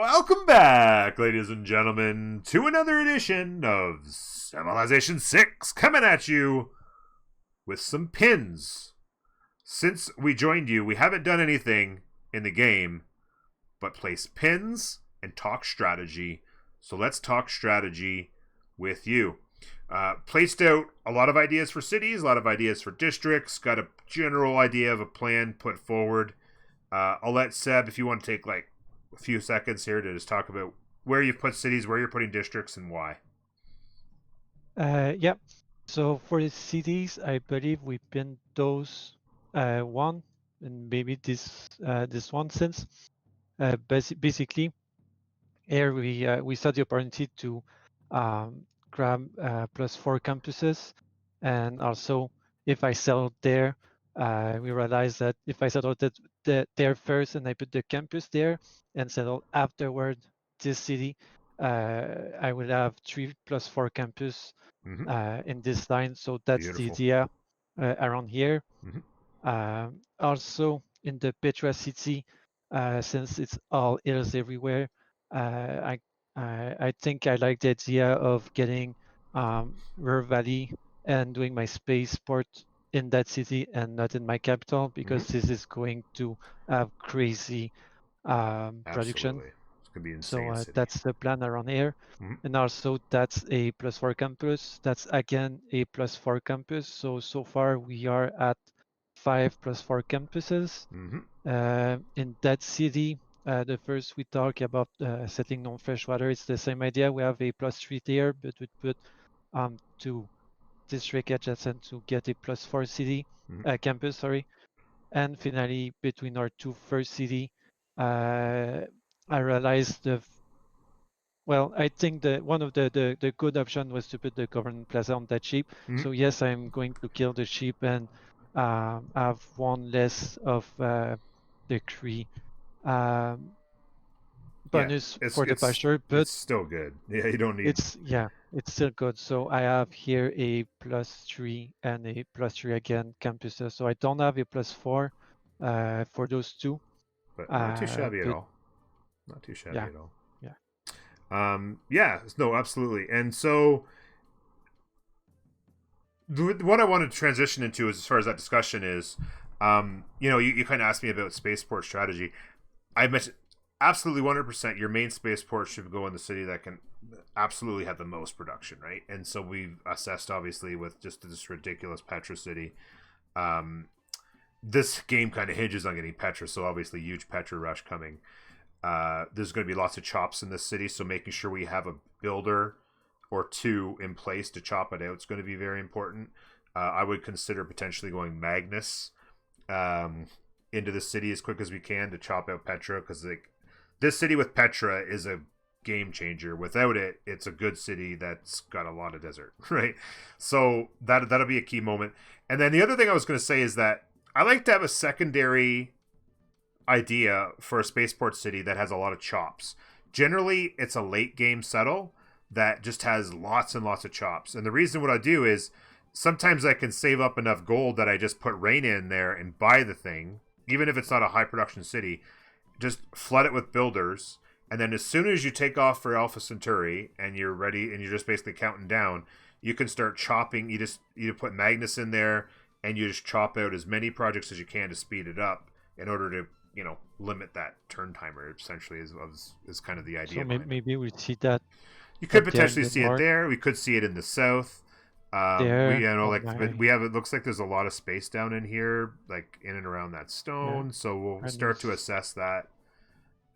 Welcome back, ladies and gentlemen, to another edition of Civilization 6, coming at you with some pins. Since we joined you, we haven't done anything in the game but place pins and talk strategy. So let's talk strategy with you. Placed out a lot of ideas for cities, a lot of ideas for districts, got a general idea of a plan put forward. I'll let Seb, if you want to take a few seconds here to just talk about where you've put cities, where you're putting districts, and why. Yeah. So for the cities, I believe we pinned those one and maybe this one since basically here we saw the opportunity to grab +4 campuses, and also if I settled there, we realized that if I settled there first and I put the campus there and settled afterward this city, I will have 3 + 4 campus in this line. So that's the Beautiful. idea around here. Mm-hmm. Also in the Petra city, since it's all hills everywhere, I think I like the idea of getting River Valley and doing my spaceport in that city and not in my capital, because Mm-hmm. this is going to have crazy production. Absolutely. It's going to be an So insane city. that's the plan around here. Mm-hmm. And also that's a +4 campus. That's again a +4 campus. So far we are at 5 +4 campuses. Mm-hmm. In that city, the first we talk about settling on freshwater, it's the same idea. We have a +3 there, but we put 2 district adjacent to get a +4 city Mm-hmm. campus, sorry. And finally, between our two first city, I realized I think that one of the good option was to put the government plaza on that ship. Mm-hmm. So yes, I'm going to kill the ship and have one less of the Cree um, Yeah, bonus it's for the it's pasture, but it's still good. Yeah, you don't need. it's still good. So I have here a +3 and a +3 again campuses. So I don't have a +4 for those two, But not too shabby at but all. Not too shabby yeah, at all. yeah. Yeah, no, absolutely. And so what I wanted to transition into as far as that discussion is, you kind of asked me about spaceport strategy. I mentioned absolutely 100% your main spaceport should go in the city that can absolutely have the most production, right? And so we've assessed, obviously, with just this ridiculous Petra city. This game kind of hinges on getting Petra, so obviously huge Petra rush coming. There's going to be lots of chops in this city, so making sure we have a builder or two in place to chop it out is going to be very important. I would consider potentially going Magnus into the city as quick as we can to chop out Petra, because this city with Petra is a game changer. Without it, it's a good city that's got a lot of desert, right? So that'll be a key moment. And then the other thing I was going to say is that I like to have a secondary idea for a spaceport city that has a lot of chops. Generally, it's a late game settle that just has lots and lots of chops. And the reason what I do is sometimes I can save up enough gold that I just put rain in there and buy the thing, even if it's not a high production city. Just flood it with builders, and then as soon as you take off for Alpha Centauri and you're ready and you're just basically counting down, you can start chopping. You put Magnus in there and you just chop out as many projects as you can to speed it up in order to limit that turn timer. Essentially, is kind of the So idea behind it. maybe we see that You could at the potentially end see it more there. We could see it in the south. there. Oh But my we have. It looks like there's a lot of space down in here, like in and around that yeah, stone. So we'll and start to it's assess that.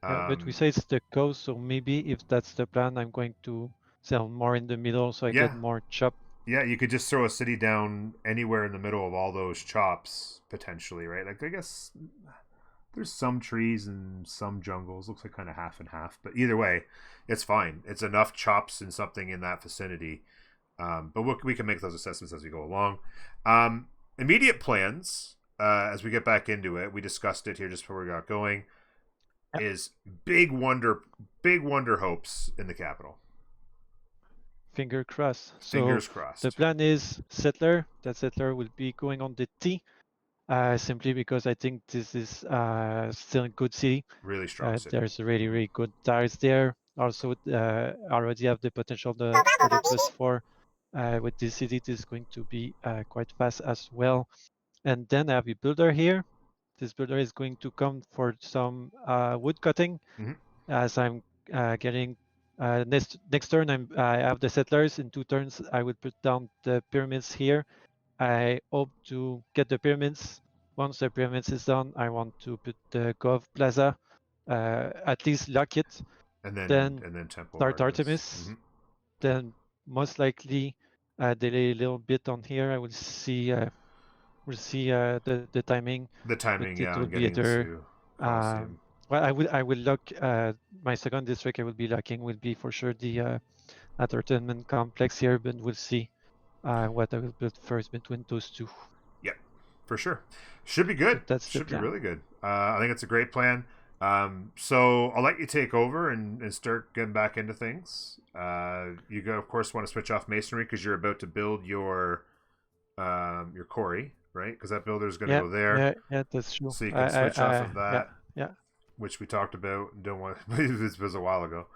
yeah, but we Um, say it's the coast, so maybe if that's the plan, I'm going to sell more in the middle so I get yeah, more chop. yeah. You could just throw a city down anywhere in the middle of all those chops potentially, right? Like I guess there's some trees and some jungles. Looks like kind of half and half, but either way, it's fine. It's enough chops and something in that vicinity. But we can make those assessments as we go along. Immediate plans, as we get back into it, we discussed it here just before we got going, Yeah, is big wonder hopes in the capital. finger crossed. So Fingers the crossed. plan is settler. That settler will be going on the T. simply because I think this is still a good city. Really strong city. There's really good tires there. Also, already have the potential for the +4. With this city, it is going to be quite fast as well. And then I have a builder here. This builder is going to come for some wood cutting. As I'm getting next turn, I have the settlers. In 2 turns, I would put down the pyramids here. I hope to get the pyramids. Once the pyramids is done, I want to put the Gov Plaza, at least lock it. And Then Temple start of Artemis. Then most likely delay a little bit on here. I will see the timing. The timing, But it yeah, will on be getting either to Colosseum. well, I will lock my second district. I will be locking will be for sure the entertainment complex here, but we'll see what I will build first between those two. Yep, for sure. Should be good. So that's Should the be plan. really good. I think it's a great plan. So I'll let you take over and start getting back into things. You go, of course, want to switch off masonry because you're about to build your quarry, right? Because that builder is going to go there. Yeah, that's true. So you can switch off of that, yeah. which we talked about. Don't want. This was a while ago.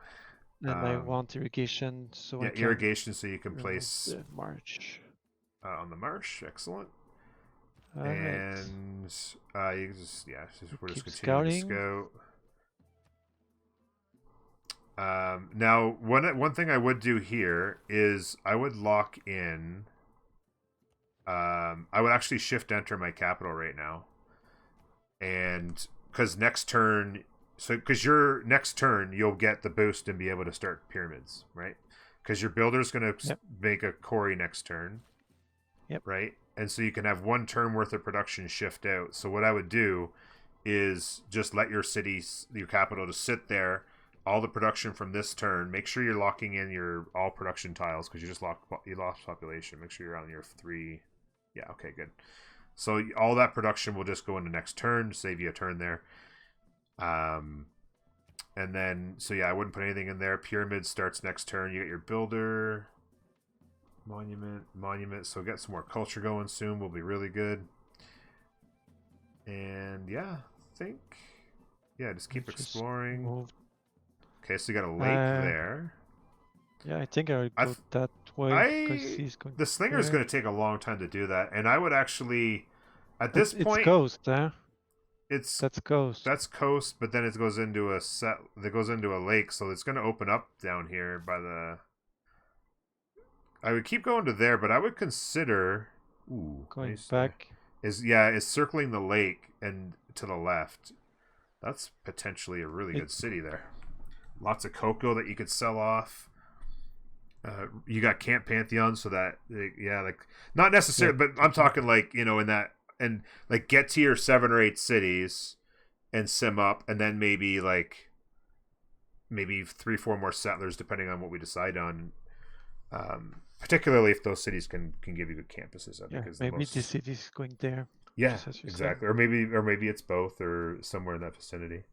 And I want irrigation, so yeah, I can irrigation, so you can place the marsh on the marsh. Excellent. All and you can just we're just continuing scouting. to scout. Now one thing I would do here is I would lock in. I would actually shift enter my capital right now, and because next turn, because your next turn you'll get the boost and be able to start pyramids, right? Because your builder's going to make a quarry next turn, right? And so you can have 1 turn worth of production shift out. So what I would do is just let your cities, your capital, to sit there. All the production from this turn. Make sure you're locking in your all production tiles because you lost population. Make sure you're on your 3. Yeah, okay, good. So all that production will just go into next turn, save you a turn there. And then I wouldn't put anything in there. Pyramid starts next turn. You get your builder. Monument. So get some more culture going soon. Will be really good. And just keep exploring. Okay, so you got a lake there. Yeah, I think I would go that way. The slinger is going to take a long time to do that, and I would actually, at this point, it's coast, huh? That's coast. That's coast, but then it goes into a lake, so it's going to open up down here by the. I would keep going to there, but I would consider going back. Is circling the lake and to the left. That's potentially a really good city there. Lots of cocoa that you could sell off. You got Camp Pantheon, so that not necessarily, but I'm talking in that, and get to your 7 or 8 cities and sim up, and then maybe 3-4 more settlers depending on what we decide on. Particularly if those cities can give you good campuses. Because maybe the city is going there. Yeah, exactly. Or maybe it's both, or somewhere in that vicinity.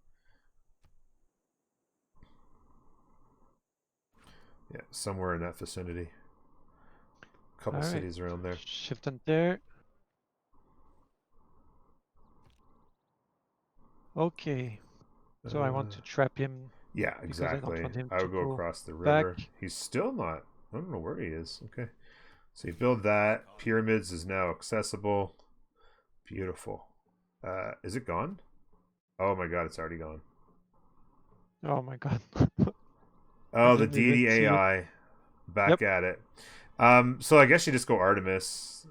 Yeah, somewhere in that vicinity. A couple cities around there. Shift in there. Okay. So I want to trap him. Yeah, exactly. I would go across the river. Back. He's still not. I don't know where he is. Okay. So you build that. Pyramids is now accessible. Beautiful. Is it gone? Oh my god, it's already gone. Oh my god. Oh, the Deity AI. Back at it. So I guess you just go Artemis.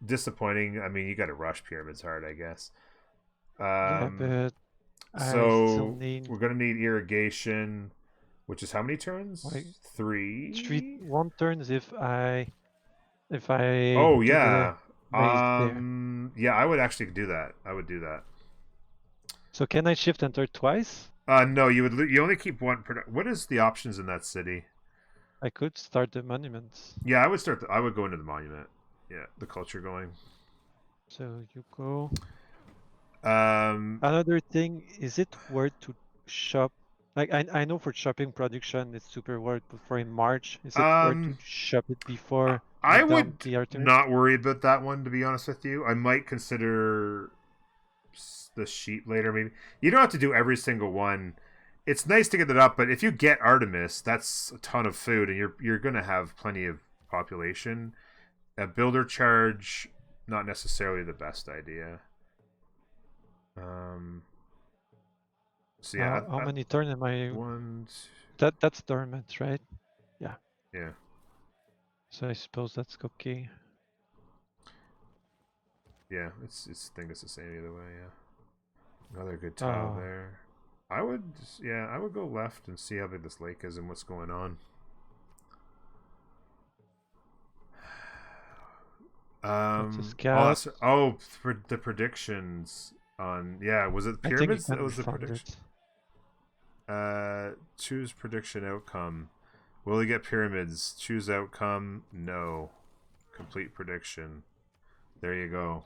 Disappointing. I mean, you got to rush pyramids hard, I guess. But so we're gonna need irrigation, which is how many turns? 3. 1 turns if I. Oh yeah. Yeah, I would actually do that. I would do that. So can I shift enter twice? No, you would. You only keep 1. What is the options in that city? I could start the monuments. Yeah, I would start. I would go into the monument. Yeah, the culture going. So you go. Um, Another thing, is it worth to shop? Like I know for shopping production it's super worth, but for in March, is it worth to shop it before? I Knock down would the Artemis? not worry about that one, to be honest with you. I might consider the sheep later, maybe. You don't have to do every single one. It's nice to get it up, but if you get Artemis, that's a ton of food, and you're gonna have plenty of population. A builder charge, not necessarily the best idea. So yeah, How many turn am I? one, two, That's dormant, right? Yeah. yeah. So I suppose that's okay. Yeah, it's I think it's the same either way. Yeah, another good tile there. I would go left and see how big this lake is and what's going on. For the predictions on was it pyramids? That was the prediction. Choose prediction outcome. Will he get pyramids? Choose outcome. No. Complete prediction. There you go.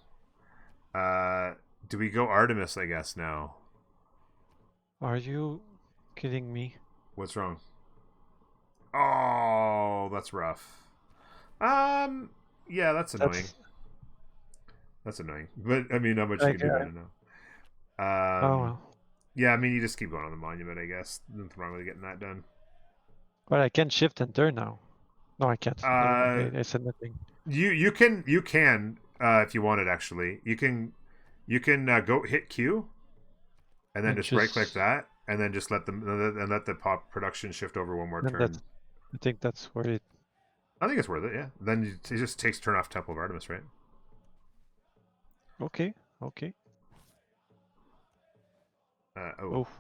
Do we go Artemis, I guess, now? Are you kidding me? What's wrong? Oh, that's rough. Yeah, that's annoying. That's annoying. But, I mean, not much you can do about it now. Well. Yeah, I mean, you just keep going on the monument, I guess. Nothing wrong with getting that done. But I can shift and turn now. No, I can't. I said nothing. You can if you wanted, actually. You can go hit Q and then just right click that and then just let the pop production shift over one more turn. I think that's worth it. I think it's worth it, yeah. Then it just takes turn off Temple of Artemis, right? Okay.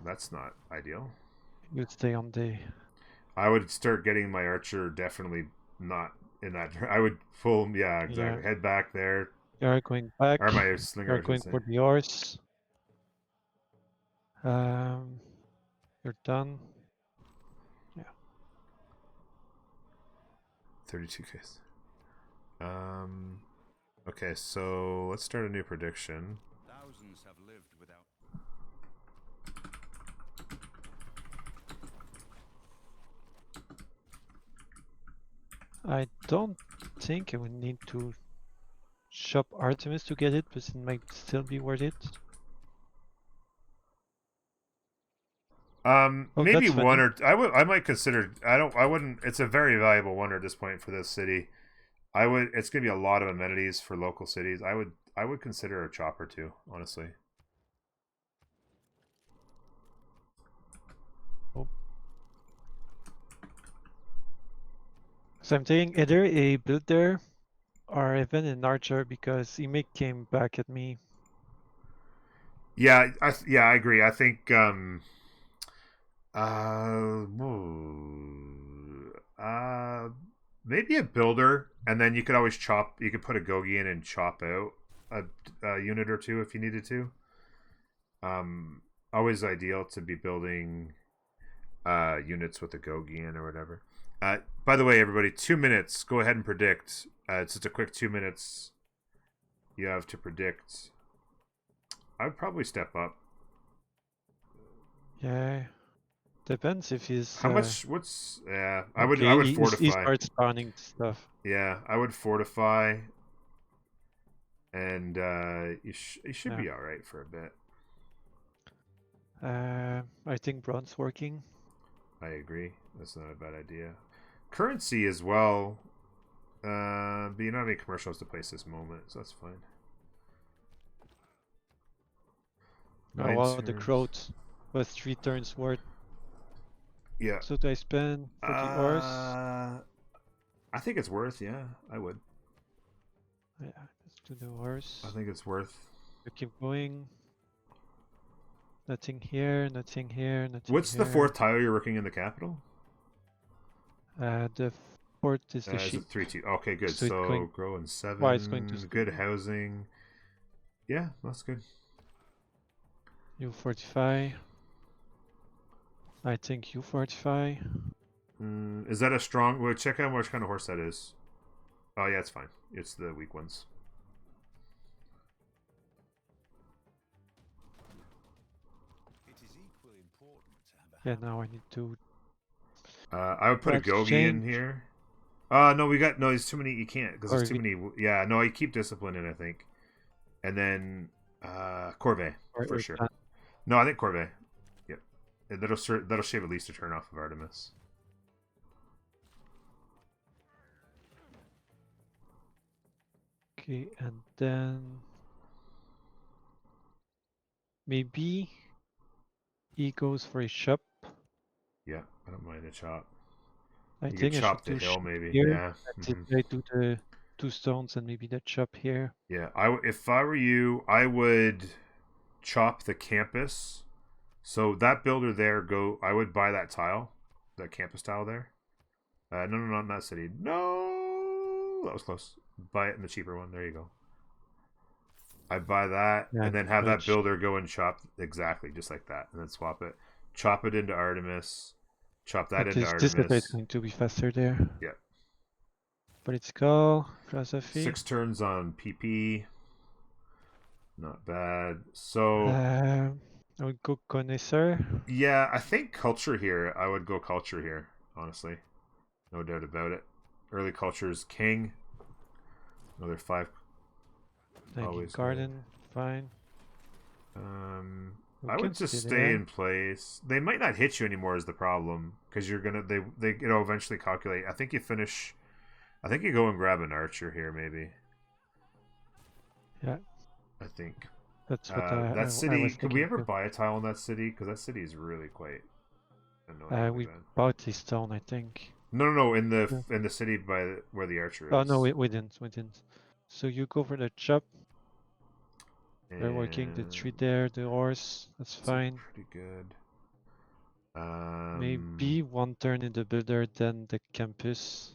That's not ideal. You'd stay on the... I would start getting my archer definitely not in that. I would full, yeah, exactly. Yeah. Head back there. You're going back. Or my slinger. You're going for the horse. You're done. Yeah. 32 case. Okay, so let's start a new prediction. Thousands have lived without. I don't think I would need to shop Artemis to get it, but it might still be worth it. Maybe one or I might consider. I wouldn't. It's a very valuable wonder at this point for this city. It's gonna be a lot of amenities for local cities. I would consider a chopper too, honestly. So I'm taking either a builder or even an archer because he may came back at me. Yeah, I agree. I think maybe a builder, and then you could always chop. You could put a Gogi in and chop out a unit or two if you needed to. Always ideal to be building units with a Gogi in or whatever. By the way, everybody, 2 minutes. Go ahead and predict. It's just a quick 2 minutes. You have to predict. I would probably step up. Yeah, depends if he's. How much? What's? Yeah, I would fortify. He starts spawning stuff. Yeah, I would fortify, and you should be all right for a bit. I think bronze working. I agree. That's not a bad idea. Currency as well. But you don't have any commercials to place this moment, so that's fine. Well, the crowd was 3 turns worth. Yeah. So do I spend for the horse? I think it's worth, yeah. I would. Yeah, let's do the horse. I think it's worth. You keep going. Nothing here, nothing here, nothing What's here. the 4th tile you're working in the capital? The 4th is the sheep. 3-2. Okay, good. So grow in 7. Why it's going to good housing. Yeah, that's good. You fortify. I think you fortify. Is that a strong? Well, check out which kind of horse that is. Oh yeah, it's fine. It's the weak ones. Yeah, now I need to. I would put a Gogi in here. No, we got no. There's too many. You can't because Or there's too many. Yeah, no. I keep discipline in. I think, and then Corvée for or sure. No, I think Corvée. Yep, that'll shave at least a turn off of Artemis. okay, and then maybe he goes for a shop. Yeah, I don't mind a chop. I You could think I should chop the do hill shop maybe. here. Yeah. And then I do the 2 stones and maybe the chop here. Yeah. If I were you, I would chop the campus. So that builder there, go. I would buy that tile, that campus tile there. No, no, not city. No, that was close. Buy it in the cheaper one. There you go. I buy that, Yeah, and and then have that merge. builder go and chop exactly just like that, and then swap it. Chop it into Artemis. Chop that But into this is Artemis. going to be faster there. Yeah. Political philosophy. 6 turns on PP. Not bad. So I would go connoisseur. yeah, I think culture here. I would go culture here. Honestly, no doubt about it. Early culture is king. Another 5. Maybe Always garden. Fine. good. We I can would just stay stay there. in place. They might not hit you anymore is the problem because you're gonna they eventually calculate. I think you finish. I think you go and grab an archer here maybe. Yeah, I think that's what that I city. was Could we thinking ever too. buy a tile in that city? Because that city is really quite annoyingly We bad. bought this stone, I think. No, no, no. Yeah. In the city by where the archer Oh no, is. we didn't. We didn't. So you go for the chop. They're working the tree And there, the horse. That's it's a fine. pretty good. Maybe one turn in the builder, then the campus.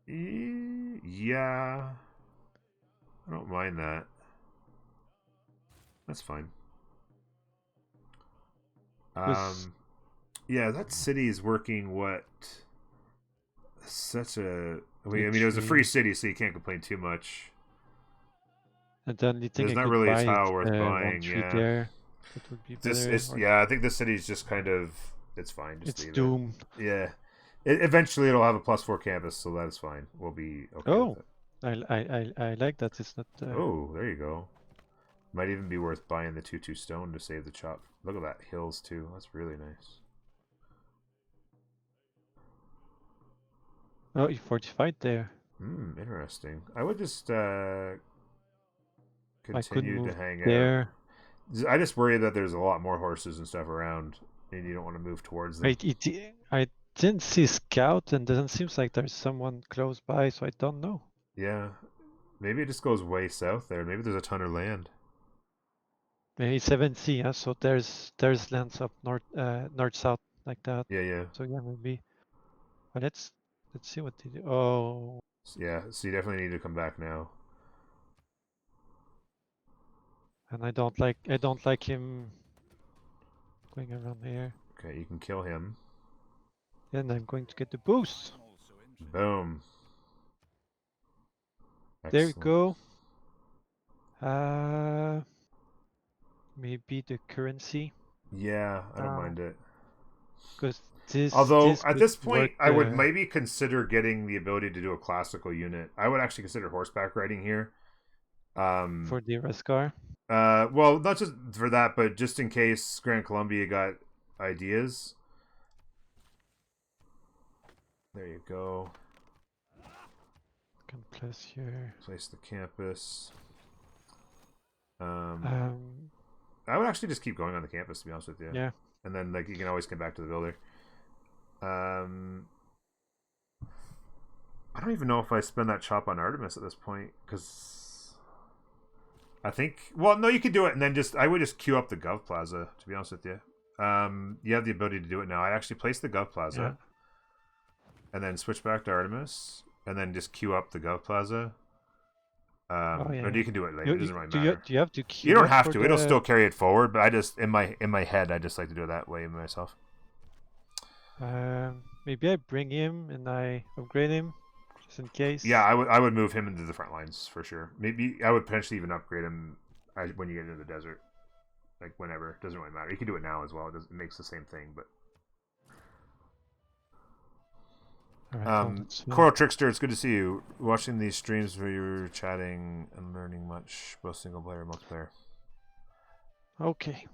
Yeah, I don't mind that. That's fine. Because Yeah, that city is working what such a. the I mean, it was a free tree. city, so you can't complain too much. And the only thing There's I not could really a buy is tile worth one buying. tree Yeah, there. That would be this better. is. Or Yeah, I think this city's just kind of. It's fine. Just it's leave it. doomed. Yeah, eventually it'll have a +4 campus, so that is fine. We'll be okay with Oh, it. I like that. It's not. Oh, there you go. Might even be worth buying the 2/2 stone to save the chop. Look at that hills too. That's really nice. Oh, you fortified there. Interesting. I would just I could continue to move hang out. there. I just worry that there's a lot more horses and stuff around, and you don't want to move towards them. I didn't see scout, and doesn't seems like there's someone close by, so I don't know. Yeah, maybe it just goes way south there. Maybe there's a ton of land. Maybe 7C, yeah. So there's lands up north south like that. Yeah, yeah, So yeah, maybe. But let's see what they do. Oh, yeah. So you definitely need to come back now. and I don't like him going around here. Okay, you can kill him. And I'm going to get the boost. Boom. There we Excellent. go. Maybe the currency. Yeah, I don't mind it. Because Although this at could this work point, I would maybe consider getting the ability to do a classical unit. I would actually consider horseback riding here. for the Raskar. Well, not just for that, but just in case Grand Columbia got ideas. There you go. Can place here. Place the campus. Um, I would actually just keep going on the campus, to be honest with you. yeah. And then like you can always come back to the builder. I don't even know if I spend that chop on Artemis at this point because I think. Well, no, you could do it, and then I would just queue up the Gov Plaza. To be honest with you, you have the ability to do it now. I'd actually place the Gov Plaza, Yeah. and then switch back to Artemis, and then just queue up the Gov Plaza. Oh yeah. Or you can do it later. It doesn't really matter. Do you have to queue You don't up have for to. It'll the... still carry it forward, but I just in my head, I just like to do it that way myself. Maybe I bring him and I upgrade him just in case. Yeah, I would move him into the front lines for sure. Maybe I would potentially even upgrade him when you get into the desert, like whenever. It doesn't really matter. You can do it now as well. It makes the same thing, but All right, well, that's fine. Coral Trickster, it's good to see you. Watching these streams where you're chatting and learning much, both single player and multiplayer. Okay.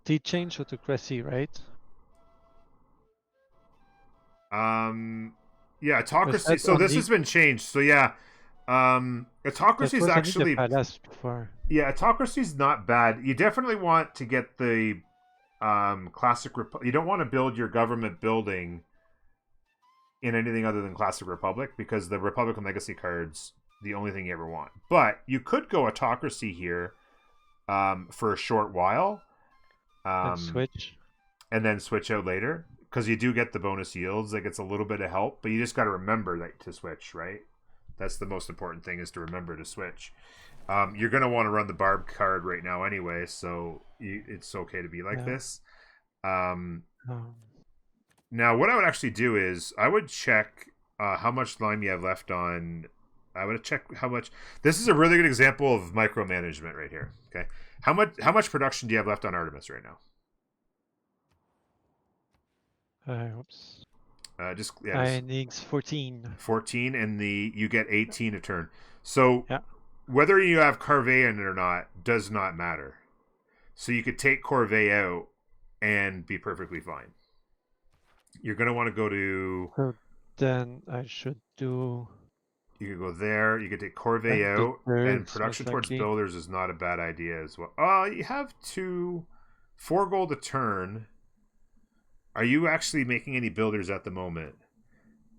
They changed autocracy, right? Yeah, Was autocracy. that So this only, has been changed. So yeah, that autocracy is was only the actually palace before? autocracy is not bad. You definitely want to get the you don't want to build your government building in anything other than Classic Republic because the Republican Legacy card's the only thing you ever want. But you could go autocracy here for a short while. And switch. And then switch out later because you do get the bonus yields. Like it's a little bit of help, but you just got to remember that to switch, right? That's the most important thing is to remember to switch. You're going to want to run the Barb card right now anyway, so it's okay to be like this. Now, what I would actually do is I would check how much lime you have left on. I would check how much. This is a really good example of micromanagement right here. Okay, how much production do you have left on Artemis right now? Oops. I need 14. 14, and you get 18 a turn. So yeah, whether you have Corvée in it or not does not matter. So you could take Corvée out and be perfectly fine. You're going to want to go to... So then I should do... You could go there. You could take Corvée out, and production towards builders is not a bad idea as well. You have 4 gold a turn. Are you actually making any builders at the moment?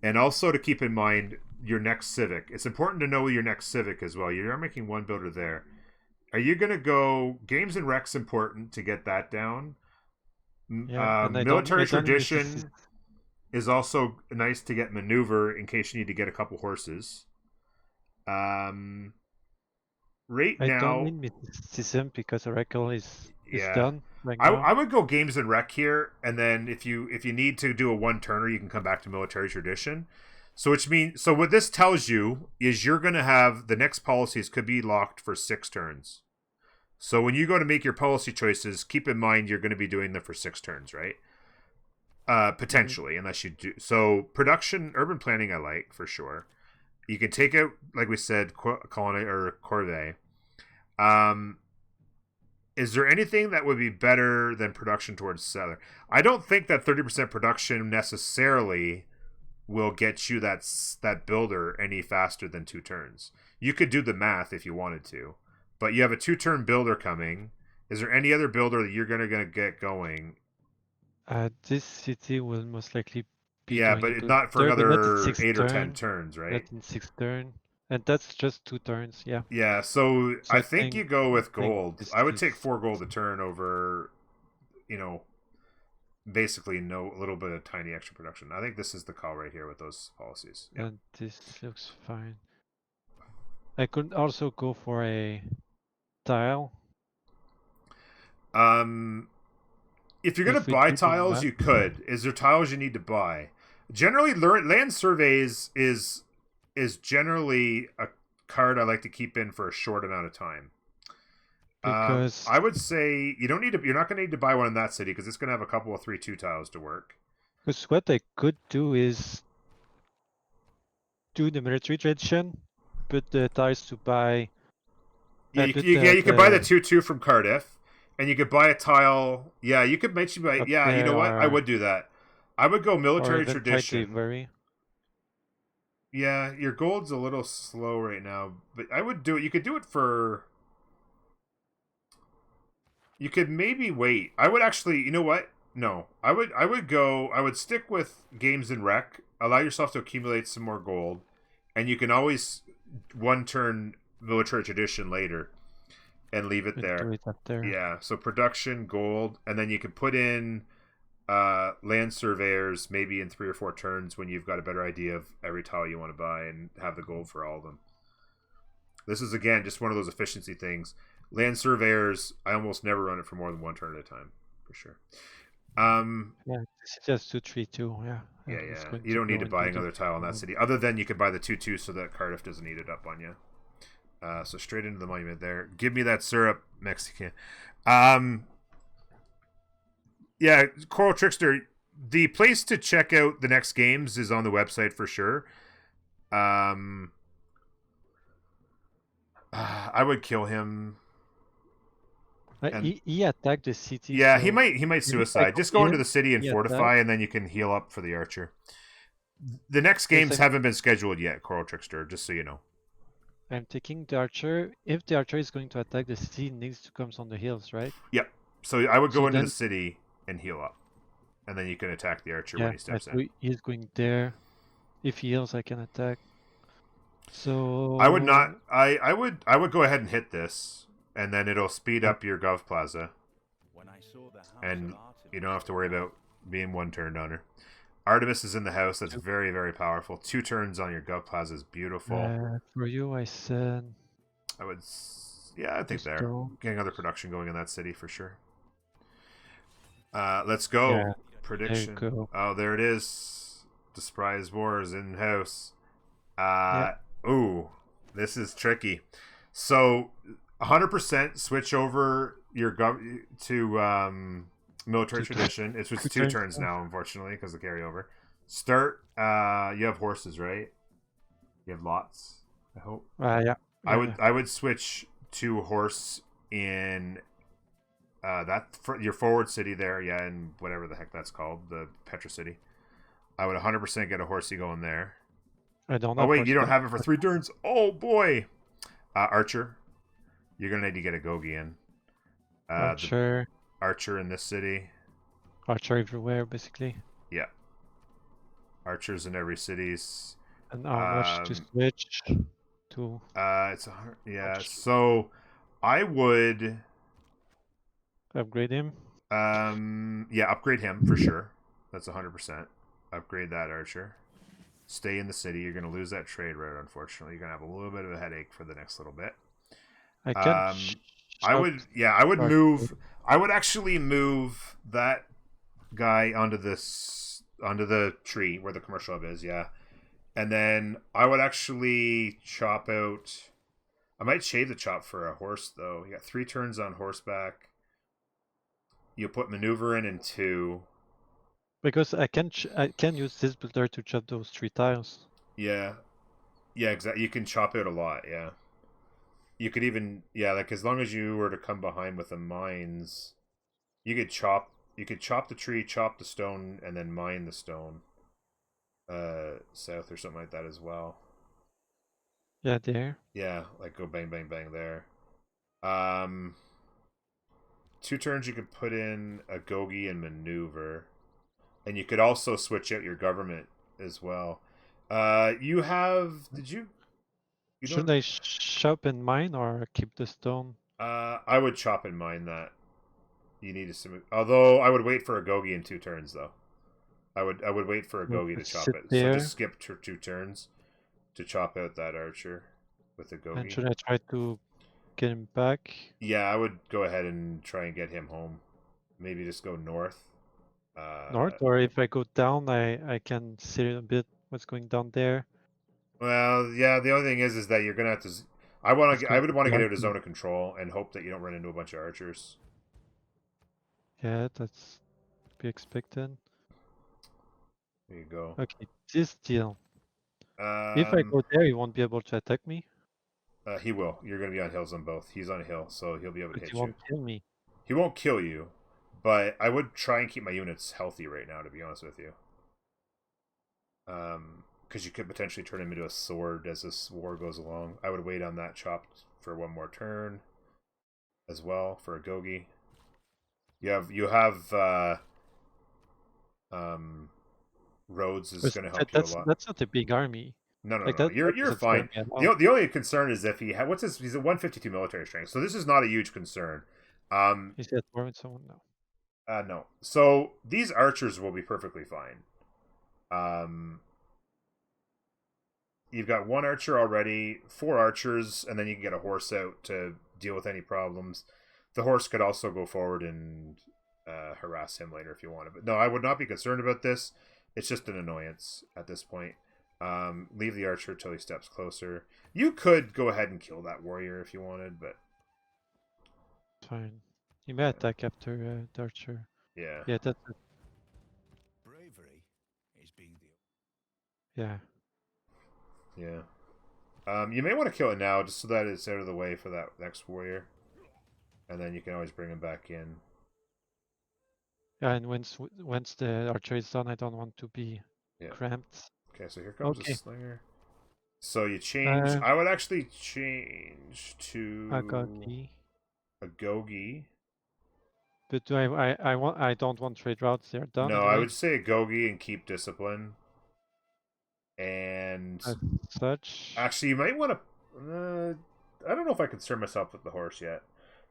And also to keep in mind your next civic. It's important to know your next civic as well. You are making 1 builder there. Are you going to go... Games and Rec's important to get that down. Yeah, military tradition is also nice to get maneuver in case you need to get a couple horses. Right I now... I don't need mysticism because Oracle is done right now. I would go Games and Rec here, and then if you need to do a 1-turner, you can come back to military tradition. So what this tells you is you're going to have the next policies could be locked for 6 turns. So when you go to make your policy choices, keep in mind you're going to be doing them for 6 turns, right? Potentially, unless you do. So production, urban planning, I like for sure. You can take out, like we said, colony or Corvée. Is there anything that would be better than production towards settler? I don't think that 30% production necessarily will get you that builder any faster than 2 turns. You could do the math if you wanted to, but you have a 2-turn builder coming. Is there any other builder that you're gonna get going? This city will most likely be but not for another 8 or 10 turns, right? Not in 6 turn, and that's just 2 turns. Yeah. So I think you go with gold. I would take 4 gold a turn over, basically a little bit of tiny extra production. I think this is the call right here with those policies. Yeah. And this looks fine. I could also go for a tile. If you're going to buy tiles, you could. Is there tiles you need to buy? Generally, land surveys is generally a card I like to keep in for a short amount of time. Because I would say you're not going to need to buy one in that city because it's going to have a couple of 3/2 tiles to work. Because what I could do is do the military tradition, put the tiles to buy. You could buy the 2/2 from Cardiff. And you could buy a tile. Yeah, you could make buy. Yeah, you know what? I would do that. I would go military tradition. Yeah, your gold's a little slow right now, but I would do it. You could do it for. You could maybe wait. I would actually. You know what? No, I would go. I would stick with Games and Rec. Allow yourself to accumulate some more gold, and you can always 1-turn military tradition later. And leave it there. Yeah, so production, gold, and then you can put in land surveyors maybe in 3 or 4 turns when you've got a better idea of every tile you want to buy and have the gold for all of them. This is, again, just one of those efficiency things. Land surveyors, I almost never run it for more than 1 turn at a time, for sure. It's just 2/3/2, yeah. Yeah. You don't need to buy another tile in that city, other than you could buy the 2/2 so that Cardiff doesn't eat it up on you. So straight into the monument there. Give me that syrup, Mexican. Yeah, Coral Trickster. The place to check out the next games is on the website for sure. I would kill him, and He attacked the city, yeah, so he might maybe if I suicide. go Just go into in, the city and he attack. fortify, and then you can heal up for the archer. The next Because games haven't been scheduled yet, Coral Trickster. Just so you know. I'm taking the archer. If the archer is going to attack the city, it needs to come on the hills, right? Yep. So I would So go into the then, city and heal up, and then you can attack the archer when yeah, he steps in. so he's going there. If he heals, I can attack. I would not. So I would go ahead and hit this, and then it'll speed yeah, up your Gov Plaza, When I saw the house and of Artemis you don't have to worry about being one turned on her. Artemis is in the house. That's very, very powerful. 2 turns on your Gov Plaza is beautiful. for you, I said I would, yeah, I think just they're go. getting other production going in that city for sure. Let's go. Yeah, there you Prediction. go. Oh, there it is. Despise Wars in house. Yeah. Ooh, this is tricky. So, 100% switch over your to military tradition. It's just 2 turns now, unfortunately, because of carryover. Start. You have horses, right? You have lots. I hope. Yeah. I would switch to horse in your forward city there, yeah, and whatever the heck that's called, the Petra City. I would 100% get a horsey going there. I don't. Oh wait, you don't have it for 3 turns. Oh boy, Archer, you're gonna need to get a Gogi in. Archer. Archer in this city. Archer everywhere, basically. Yeah, archers in every city's. And how much to switch to? Yeah. So, I would Upgrade him. Yeah, upgrade him for sure. That's 100%. Upgrade that archer. Stay in the city. You're going to lose that trade route, unfortunately. You're going to have a little bit of a headache for the next little bit. I can. I would move. I would actually move that guy onto the tree where the commercial hub is. Yeah, and then I would actually chop out. I might shave the chop for a horse though. You got 3 turns on horseback. You put maneuver in 2. Because I can use this builder to chop those 3 tiles. Yeah, exactly. You can chop out a lot. Yeah, you could even like as long as you were to come behind with the mines, you could chop. You could chop the tree, chop the stone, and then mine the stone. South or something like that as well. Yeah, there. Yeah, like go bang bang bang there. 2 turns you could put in a Gogi and maneuver. And you could also switch out your government as well. You have Should I chop in mine or keep the stone? I would chop and mine that. You need to although I would wait for a Gogi in 2 turns though. I would wait for a Gogi to chop it. There. So just skip 2 turns to chop out that archer with a Gogi. And should I try to get him back? Yeah, I would go ahead and try and get him home. Maybe just go north. North, or if I go down, I can see a bit what's going down there. Well, yeah. The only thing is that you're gonna have to. I would want to get out of zone of control and hope that you don't run into a bunch of archers. Yeah, that's to be expected. There you go. Okay, this deal. If I go there, he won't be able to attack me. He will. You're gonna be on hills on both. He's on a hill, so he'll be able to hit He won't kill me. He won't kill you, but I would try and keep my units healthy right now, to be honest with you. Because you could potentially turn him into a sword as this war goes along. I would wait on that chop for 1 more turn, as well for a Gogi. You have Rhodes is going to help you a lot. That's not a big army. No. You're fine. The only concern is if he's a 152 military strength, so this is not a huge concern. Is that war with someone? No. No. So these archers will be perfectly fine. You've got 1 archer already, 4 archers, and then you can get a horse out to deal with any problems. The horse could also go forward and harass him later if you wanted. But no, I would not be concerned about this. It's just an annoyance at this point. Leave the archer till he steps closer. You could go ahead and kill that warrior if you wanted, but Fine. He may attack after the archer. Yeah. Yeah, that's it. Bravery is being the Yeah. Yeah. You may want to kill it now, just so that it's out of the way for that next warrior, and then you can always bring him back in. Yeah, and once the archer is done, I don't want to be cramped. Okay, so here comes a slinger. So you change. Uh, I would actually change to Agagi. a Gogi. But do I don't want trade routes. They're done No, I anyway. would say a Gogi and keep discipline. And As such. actually, you might want to. I don't know if I concern myself with the horse yet.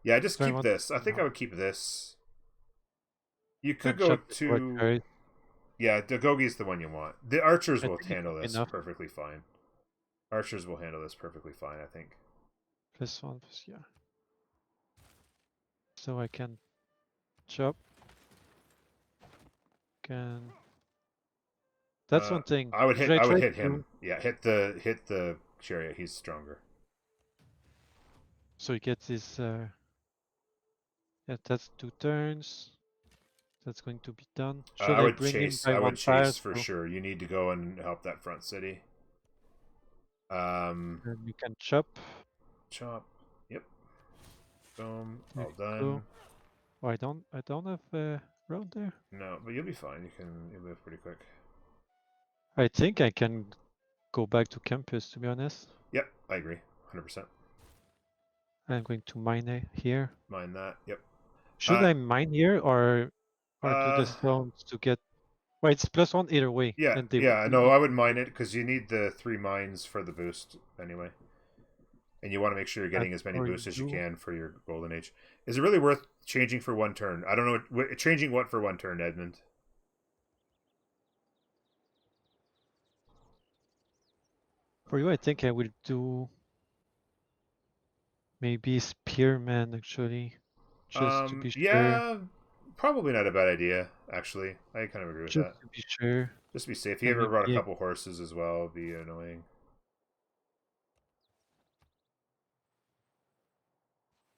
Yeah, just So keep this. I think I would keep this. You could go to. Yeah, the Gogi is the one you want. The archers will handle this perfectly fine. Archers will handle this perfectly fine, I think. +1, yeah. So I can chop. That's one thing. I would hit him. Yeah, hit the chariot. He's stronger. So he gets his yeah, that's 2 turns. That's going to be done. Should I would bring chase. him by I would chase for so sure. You need to go and help that front city. and you can chop. Chop. Yep. Boom. All done. Oh, I don't have a road there. No, but you'll be fine. You'll move pretty quick. I think I can go back to campus, to be honest. Yep, I agree. 100%. I'm going to mine here. Mine that. Yep. Should I mine here or do the stones to get? Well, it's +1 either way. Yeah, yeah. No, I would mine it because you need the 3 mines for the boost anyway, and you want to make sure you're getting as many boosts as you can for your golden age. Is it really worth changing for 1 turn? I don't know. Changing what for 1 turn, Edmund? For you, I think I will do maybe Spearman actually, just to be sure. Yeah, probably not a bad idea. Actually, I kind of agree with that. Just to be sure. Just to be safe. If you ever brought a couple horses as well, it'd be annoying.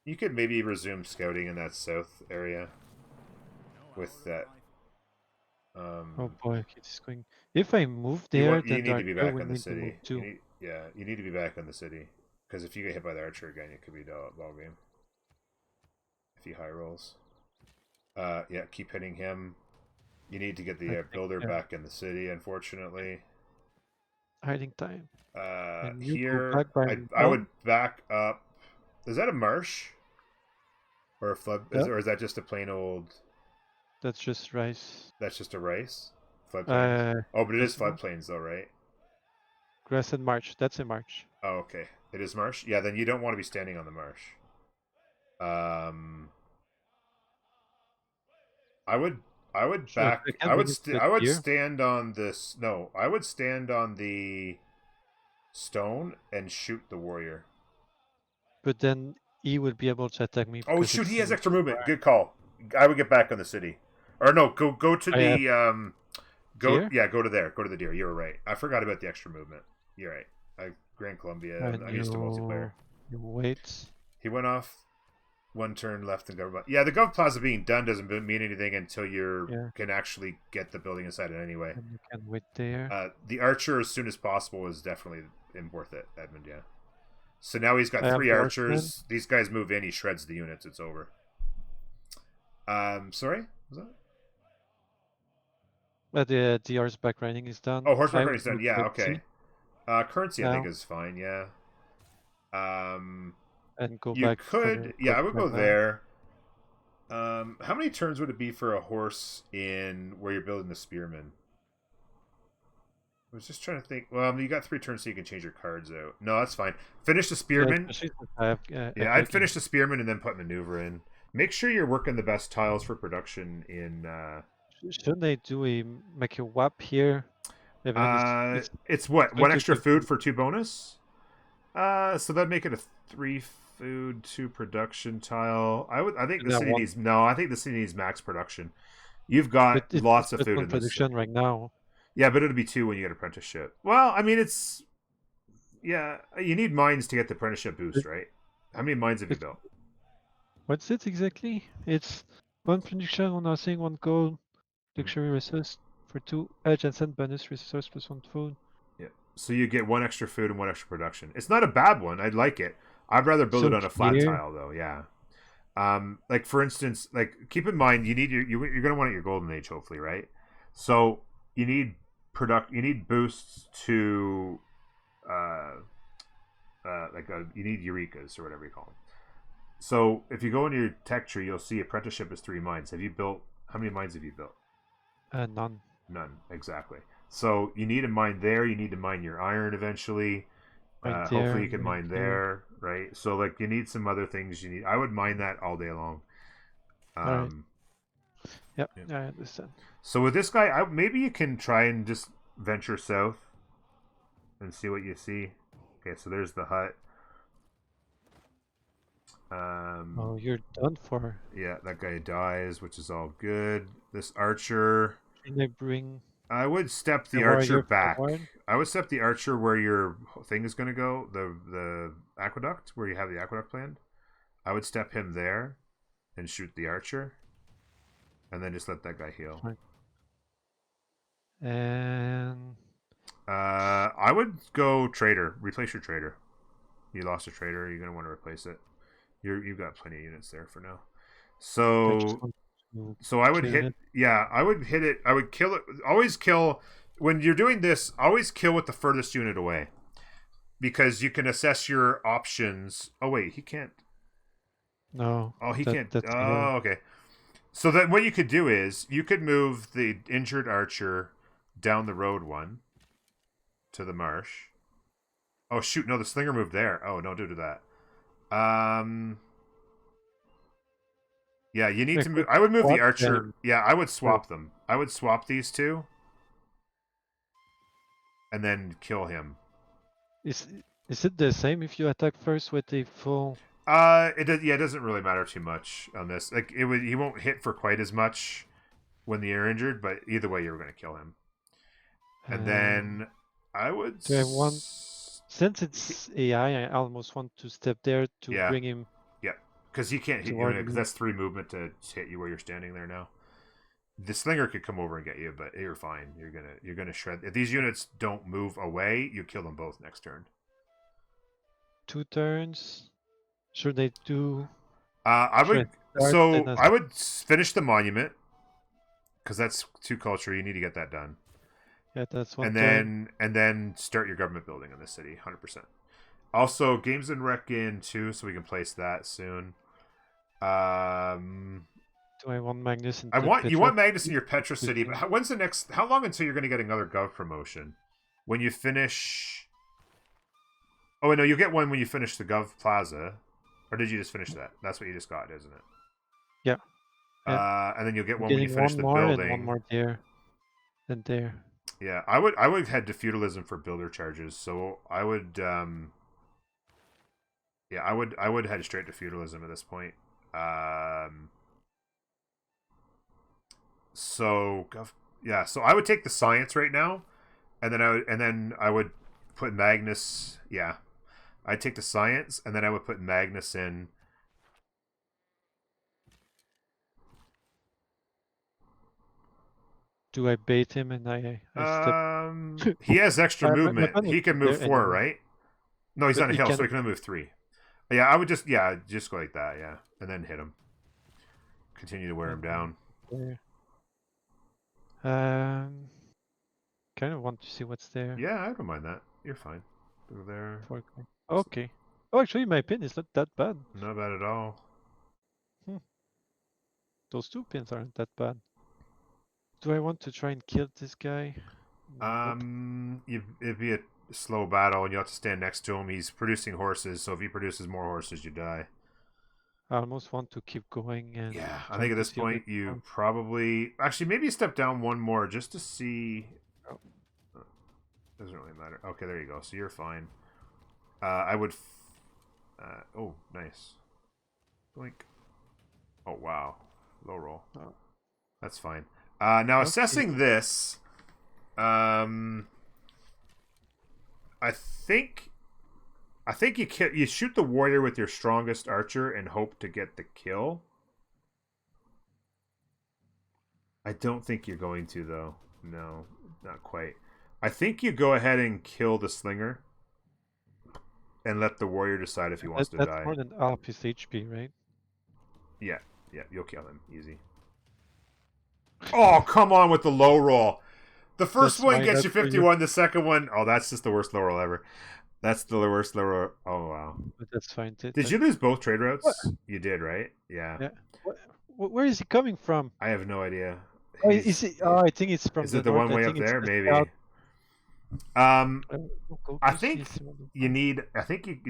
You could maybe resume scouting in that south area with that. Oh boy, it's going. If I move there, you then need to be back in the city. You need to be back in the city because if you get hit by the archer again, it could be ball game. If he high rolls, yeah, keep hitting him. You need to get the builder back in the city. Unfortunately, hiding time. Here, I would back up. Is that a marsh or a flood? Or is that just a plain old? That's just rice. That's just a rice? Floodplains? Oh, but it is floodplains though, right? Grass and marsh. That's a marsh. Oh, okay. It is marsh? Yeah, then you don't want to be standing on the marsh. I would back... I would stand on this... No, I would stand on the stone and shoot the warrior. But then he would be able to attack me. Oh, shoot, he has extra movement. Good call. I would get back on the city. Or no, go to the go to there. Go to the deer. You were right. I forgot about the extra movement. You're right. Grand Columbia. I'm used to multiplayer. Wait. He went off 1 turn left in government. Yeah, the Gov Plaza being done doesn't mean anything until you can actually get the building inside it anyway. And you can wait there. The archer as soon as possible is definitely worth it, Edmund. Yeah. So now he's got 3 archers. These guys move in. He shreds the units. It's over. Sorry, was that? The horseback riding is done. Oh, horseback riding is done. Yeah, okay. Currency, I think, is fine. Yeah. And go you back. Could, yeah, I would go there. How many turns would it be for a horse in where you're building the spearman? I was just trying to think. Well, you got 3 turns, so you can change your cards out. No, that's fine. Finish the spearman. Yeah, I'd finish the spearman and then put maneuver in. Make sure you're working the best tiles for production in. Shouldn't they make a WAP here? It's what? 1 extra food for 2 bonus? So that'd make it a 3 food, 2 production tile. I think the city needs. No, I think the city needs max production. You've got lots of food in production right now. Yeah, but it'll be 2 when you get apprenticeship. Well, I mean, it's. Yeah, you need mines to get the apprenticeship boost, right? How many mines have you built? What's it exactly? It's One production, one housing, one gold, luxury resource for 2 adjacent bonus resource plus 1 food. Yeah. So you get 1 extra food and 1 extra production. It's not a bad one. I'd like it. I'd rather build it So on a flat here, tile though. Yeah. Like for instance, like keep in mind you need you're gonna want it your golden age hopefully, right? So you need you need boosts to you need eurekas or whatever you call them. So if you go into your tech tree, you'll see apprenticeship is 3 mines. Have you built? How many mines have you built? none. None, exactly. So you need to mine there. You need to mine your iron eventually. Right Hopefully there, you can right mine here. there, right? So like you need some other things. You need. I would mine that all day long. Alright. Um, Yep, yeah. I understand. So with this guy, maybe you can try and just venture south and see what you see. Okay, so there's the hut. Oh, you're done for. Yeah, that guy dies, which is all good. This archer, Can I bring I would step a the archer warrior back. forward? I would step the archer where your thing is going to go, the aqueduct, where you have the aqueduct planned. I would step him there and shoot the archer, and then just let that guy heal. Fine. And I would go trader. Replace your trader. You lost a trader. You're gonna want to replace it. You've got plenty of units there for now. I just So want to so I would kill hit. it. Yeah, I would hit it. I would kill it. Always kill when you're doing this. Always kill with the furthest unit away, because you can assess your options. Oh wait, he can't. No, Oh, he that can't. that's Oh, okay. So then what you could do is you could move the injured archer down the road one to the marsh. Oh shoot, no, the slinger moved there. Oh no, don't do that. Yeah, you need I to move. could I would move the swap archer. them. Yeah, I would So swap them. I would swap these two and then kill him. is is it the same if you attack first with a full? It does. Yeah, it doesn't really matter too much on this. Like it would. He won't hit for quite as much when you're injured, but either way, you were going to kill him. And then I would. Do I want? Since it's AI, I almost want to step there to Yeah, bring him yeah, because he can't hit you toward because me. that's 3 movement to hit you where you're standing there now. The slinger could come over and get you, but you're fine. You're gonna shred. If these units don't move away, you kill them both next turn. 2 turns. Should they do? I Should I would. start then So as I would finish the monument because that's 2 culture. You need to get that done, yeah, that's 1 turn. and then start your government building in the city, 100%. Also, games and rec in too, so we can place that soon. Do I want Magnus in I the want you Petra? want Magnus in your Petra city, but when's the next? How long until you're going to get another gov promotion? When you finish. Oh no, you'll get one when you finish the gov plaza, or did you just finish that? That's what you just got, isn't it? Yeah. And then you'll get I'm one when you getting finish one the more building. and one more there, and there. Yeah, I would head to feudalism for builder charges. So I would yeah, I would head straight to feudalism at this point. So yeah, so I would take the science right now, and then I would put Magnus. Yeah, I'd take the science, and then I would put Magnus in. Do I bait him and I step? He has extra My movement. plan was He can move there 4, anyway, right? No, he's but on a he hill, so can he can only move 3. Yeah, I would just go like that, yeah, and then hit him. Continue to wear him down. there. Kind of want to see what's there. Yeah, I don't mind that. You're fine. Go there. Okay. Oh, actually, my pin is not that bad. Not bad at all. Those 2 pins aren't that bad. Do I want to try and kill this guy? Nope. It'd be a slow battle, and you have to stand next to him. He's producing horses, so if he produces more horses, you die. I almost want to keep going and Yeah, I try think at to this see what point we you found. probably actually maybe step down one more just to see. Oh. Doesn't really matter. Okay, there you go. So you're fine. I would. Oh, nice. Blink. Oh wow, low roll. Oh. That's fine. Now Okay. assessing this, I think you shoot the warrior with your strongest archer and hope to get the kill. I don't think you're going to, though. No, not quite. I think you go ahead and kill the slinger and let the warrior decide if he wants to That's die. more than half his HP, right? Yeah, you'll kill him. Easy. Oh, come on with the low roll. The first That's one why gets that's you for you. 51, the second one... Oh, that's just the worst low roll ever. That's the worst low roll. Oh, wow. But that's fine. Did you lose both trade routes? What? You did, right? Yeah. Yeah. Where is he coming from? I have no idea. Oh, is it? Oh, I think it's from Is the it the north. one way I up think it's there? the Maybe. south. I think you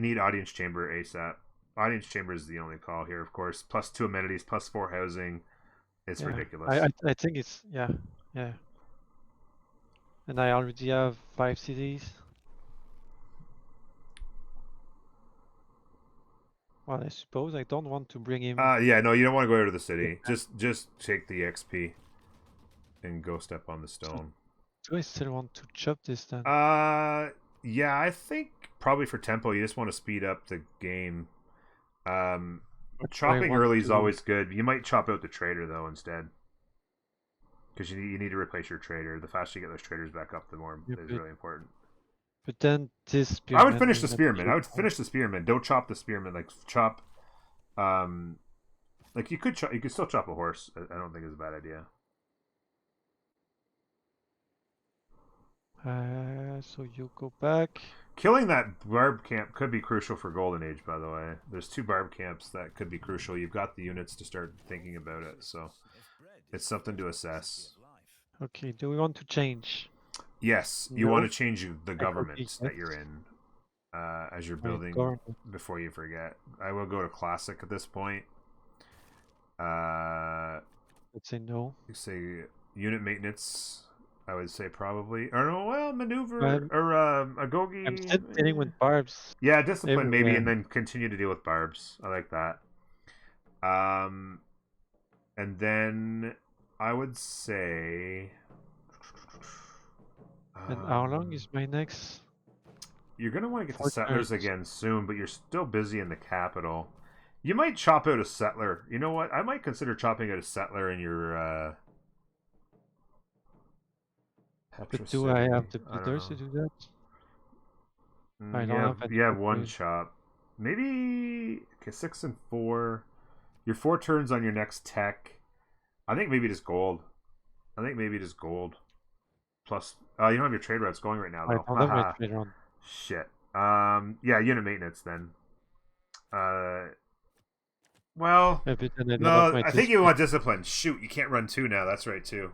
need audience chamber ASAP. Audience chamber is the only call here, of course. Plus 2 amenities, plus 4 housing. It's ridiculous. I think it's yeah. And I already have 5 cities. Well, I suppose I don't want to bring him. Yeah, no, you don't want to go out of the city. Just take the XP and go step on the stone. Do I still want to chop this then? Yeah, I think probably for tempo, you just want to speed up the game. Chopping early is always good. You might chop out the trader though instead, because you need to replace your trader. The faster you get those traders back up, the more is really important. But then this spearman. I would finish the spearman. I would finish the spearman. Don't chop the spearman. Like chop, like you could still chop a horse. I don't think it's a bad idea. So you go back. Killing that barb camp could be crucial for Golden Age, by the way. There's 2 barb camps that could be crucial. You've got the units to start thinking about it, so it's something to assess. Okay, do we want to change? Yes, you want to change the government that you're in as you're building before you forget. I will go to classic at this point. Let's say no. Say unit maintenance. I would say probably. Or no, well, maneuver or agogi. I'm still dealing with barbs. Yeah, discipline maybe, and then continue to deal with barbs. I like that. And then I would say. And how long is my next? You're gonna want to get to settlers again soon, but you're still busy in the capital. You might chop out a settler. You know what? I might consider chopping out a settler in your. But do I have the builders to do that? I don't have any. You have 1 chop. Maybe 6 and 4. Your 4 turns on your next tech. I think maybe just gold. Plus, you don't have your trade routes going right now, though. I don't have my trade route. Shit. Yeah, unit maintenance then. Well, no, I think you want discipline. Shoot, you can't run 2 now. That's right, too.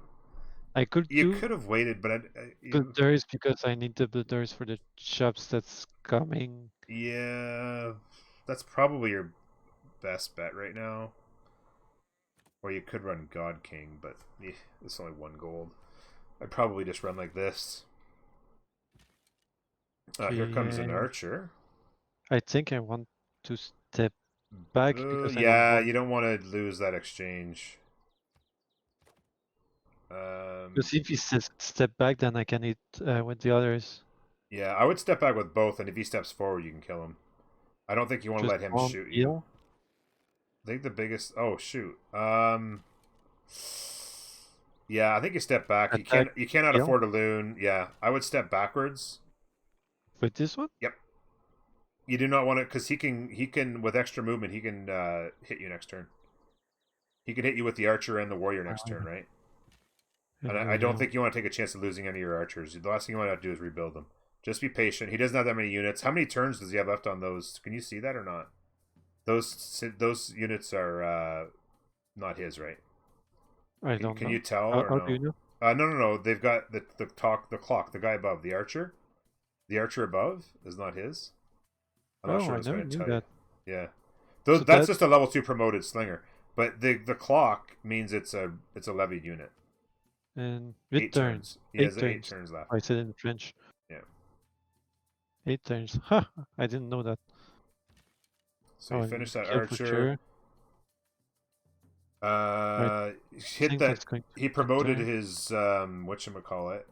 You could have waited, but builders because I need the builders for the shops that's coming. Yeah, that's probably your best bet right now. Or you could run God King, but it's only 1 gold. I'd probably just run like this. Here comes an archer. I think I want to step back because you don't want to lose that exchange. Because if he says step back, then I can hit with the others. Yeah, I would step back with both, and if he steps forward, you can kill him. I don't think you want to let him shoot you. I think the biggest... Oh, shoot. Yeah, I think you step back. You cannot afford a loon. Yeah, I would step backwards. With this one? Yep. You do not want to... Because he can, with extra movement, he can hit you next turn. He can hit you with the archer and the warrior next turn, right? And I don't think you want to take a chance of losing any of your archers. The last thing you want to do is rebuild them. Just be patient. He doesn't have that many units. How many turns does he have left on those? Can you see that or not? Those units are not his, right? I don't know. Can you tell? Or no? Do you know? No. They've got the clock. The guy above, the archer. The archer above is not his. I'm not sure I never knew that. Yeah, that's just a level 2 promoted slinger. But the clock means it's a levied unit. And 8 turns. He has 8 turns left. I said it in French. Yeah. 8 turns. Ha! I didn't know that. So you finish that archer. Hit that. He promoted his whatchamacallit.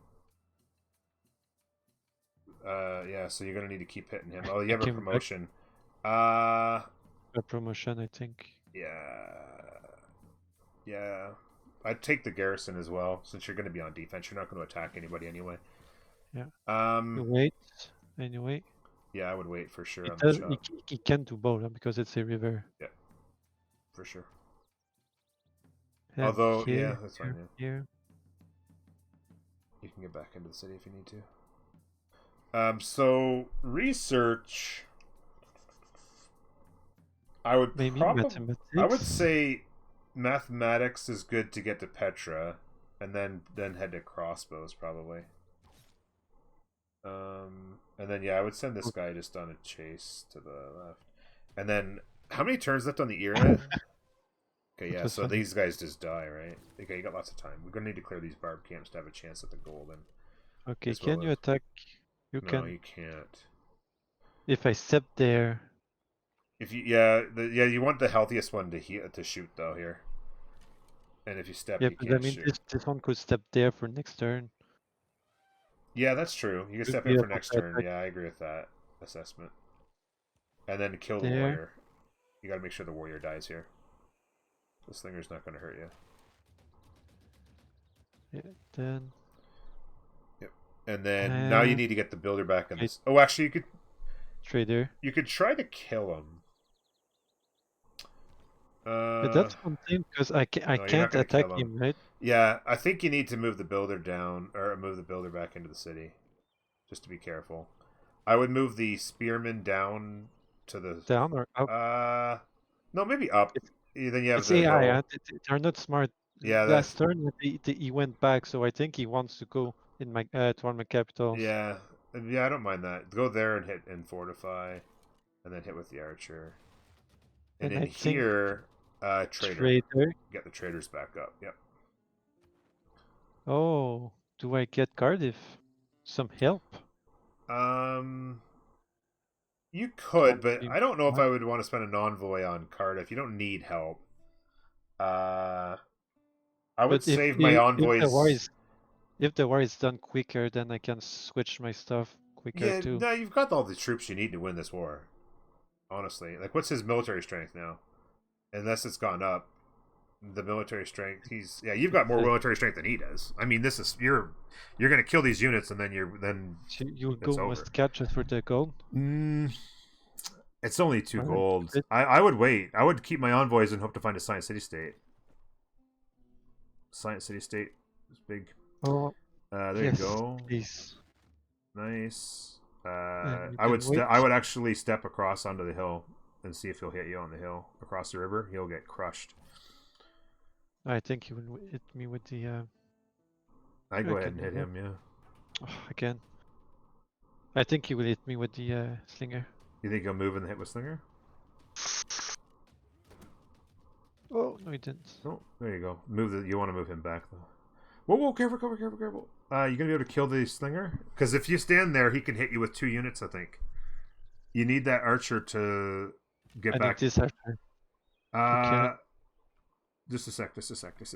Yeah, so you're gonna need to keep hitting him. Oh, you have a promotion. A promotion, I think. Yeah. I'd take the garrison as well, since you're going to be on defense. You're not going to attack anybody anyway. Yeah. You Um. wait anyway. Yeah, I would wait for sure It on the does. chop. He can do both because it's a river. Yeah, for sure. And Although, here, yeah, that's fine. Yeah. here. You can get back into the city if you need to. So research. I would Maybe probably. mathematics. I would say mathematics is good to get to Petra, and then head to crossbows probably. And then yeah, I would send this guy just on a chase to the left, and then how many turns left on the era? Okay, yeah, so these guys just die, right? Okay, you got lots of time. We're gonna need to clear these barb camps to have a chance at the golden. Okay, can you attack? You No, can. you can't. If I step there. If you you want the healthiest one to shoot though here. And if you step, Yeah, you but I can't mean, shoot. this one could step there for next turn. Yeah, that's true. You can step in for next turn. Yeah, I agree with that assessment. And then kill the warrior. You got to make sure the warrior dies here. The slinger's not going to hurt you. Yeah, then. Yep. And then now you need to get the builder back in this. Oh, actually, you could. Trader. You could try to kill him. But that's one thing because I can't attack him, right? Yeah, I think you need to move the builder down or move the builder back into the city, just to be careful. I would move the spearman down to the down or up. No, maybe up. Then you have it's the AI. They're not smart. Yeah, last turn he went back, so I think he wants to go in my toward my capitals. Yeah, I don't mind that. Go there and hit and fortify, and then hit with the archer. And in here, trader. Get the traders back up. Yep. Oh, do I get Cardiff some help? You could, but I don't know if I would want to spend an envoy on Cardiff. You don't need help. I would save my envoys. If the war is done quicker, then I can switch my stuff quicker too. No, you've got all the troops you need to win this war. Honestly, like, what's his military strength now? Unless it's gone up, the military strength. You've got more military strength than he does. I mean, this is you're gonna kill these units, and then you'll go must catch us for the gold. It's only 2 gold. I would wait. I would keep my envoys and hope to find a Science City State. Science City State is big. Oh, there you go. Please. Nice. I would actually step across onto the hill and see if he'll hit you on the hill across the river. He'll get crushed. I think he will hit me with the. I go ahead and hit him. Yeah. Oh, again. I think he will hit me with the slinger. You think he'll move and hit with slinger? Oh no, he didn't. Oh, there you go. You want to move him back though. Whoa! Careful! You gonna be able to kill the slinger? Because if you stand there, he can hit you with 2 units. I think. You need that archer to get back. Need this archer. Just a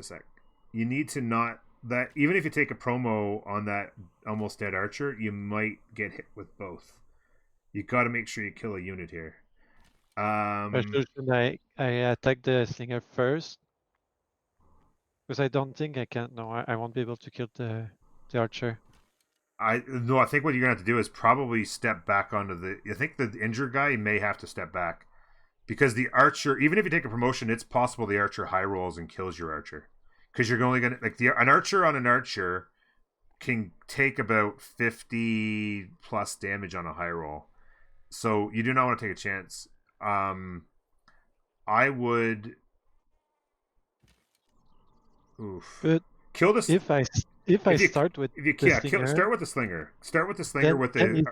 sec. You need to not that even if you take a promo on that almost dead archer, you might get hit with both. You got to make sure you kill a unit here. Should I attack the slinger first? Because I don't think I can. No, I won't be able to kill the archer. I think what you're gonna have to do is probably step back onto the. I think the injured guy may have to step back because the archer, even if you take a promotion, it's possible the archer high rolls and kills your archer because you're only gonna an archer on an archer can take about 50 plus damage on a high roll, so you do not want to take a chance. I would. Oof. But kill this. If I start with the slinger, start with the slinger. Start with the slinger with the.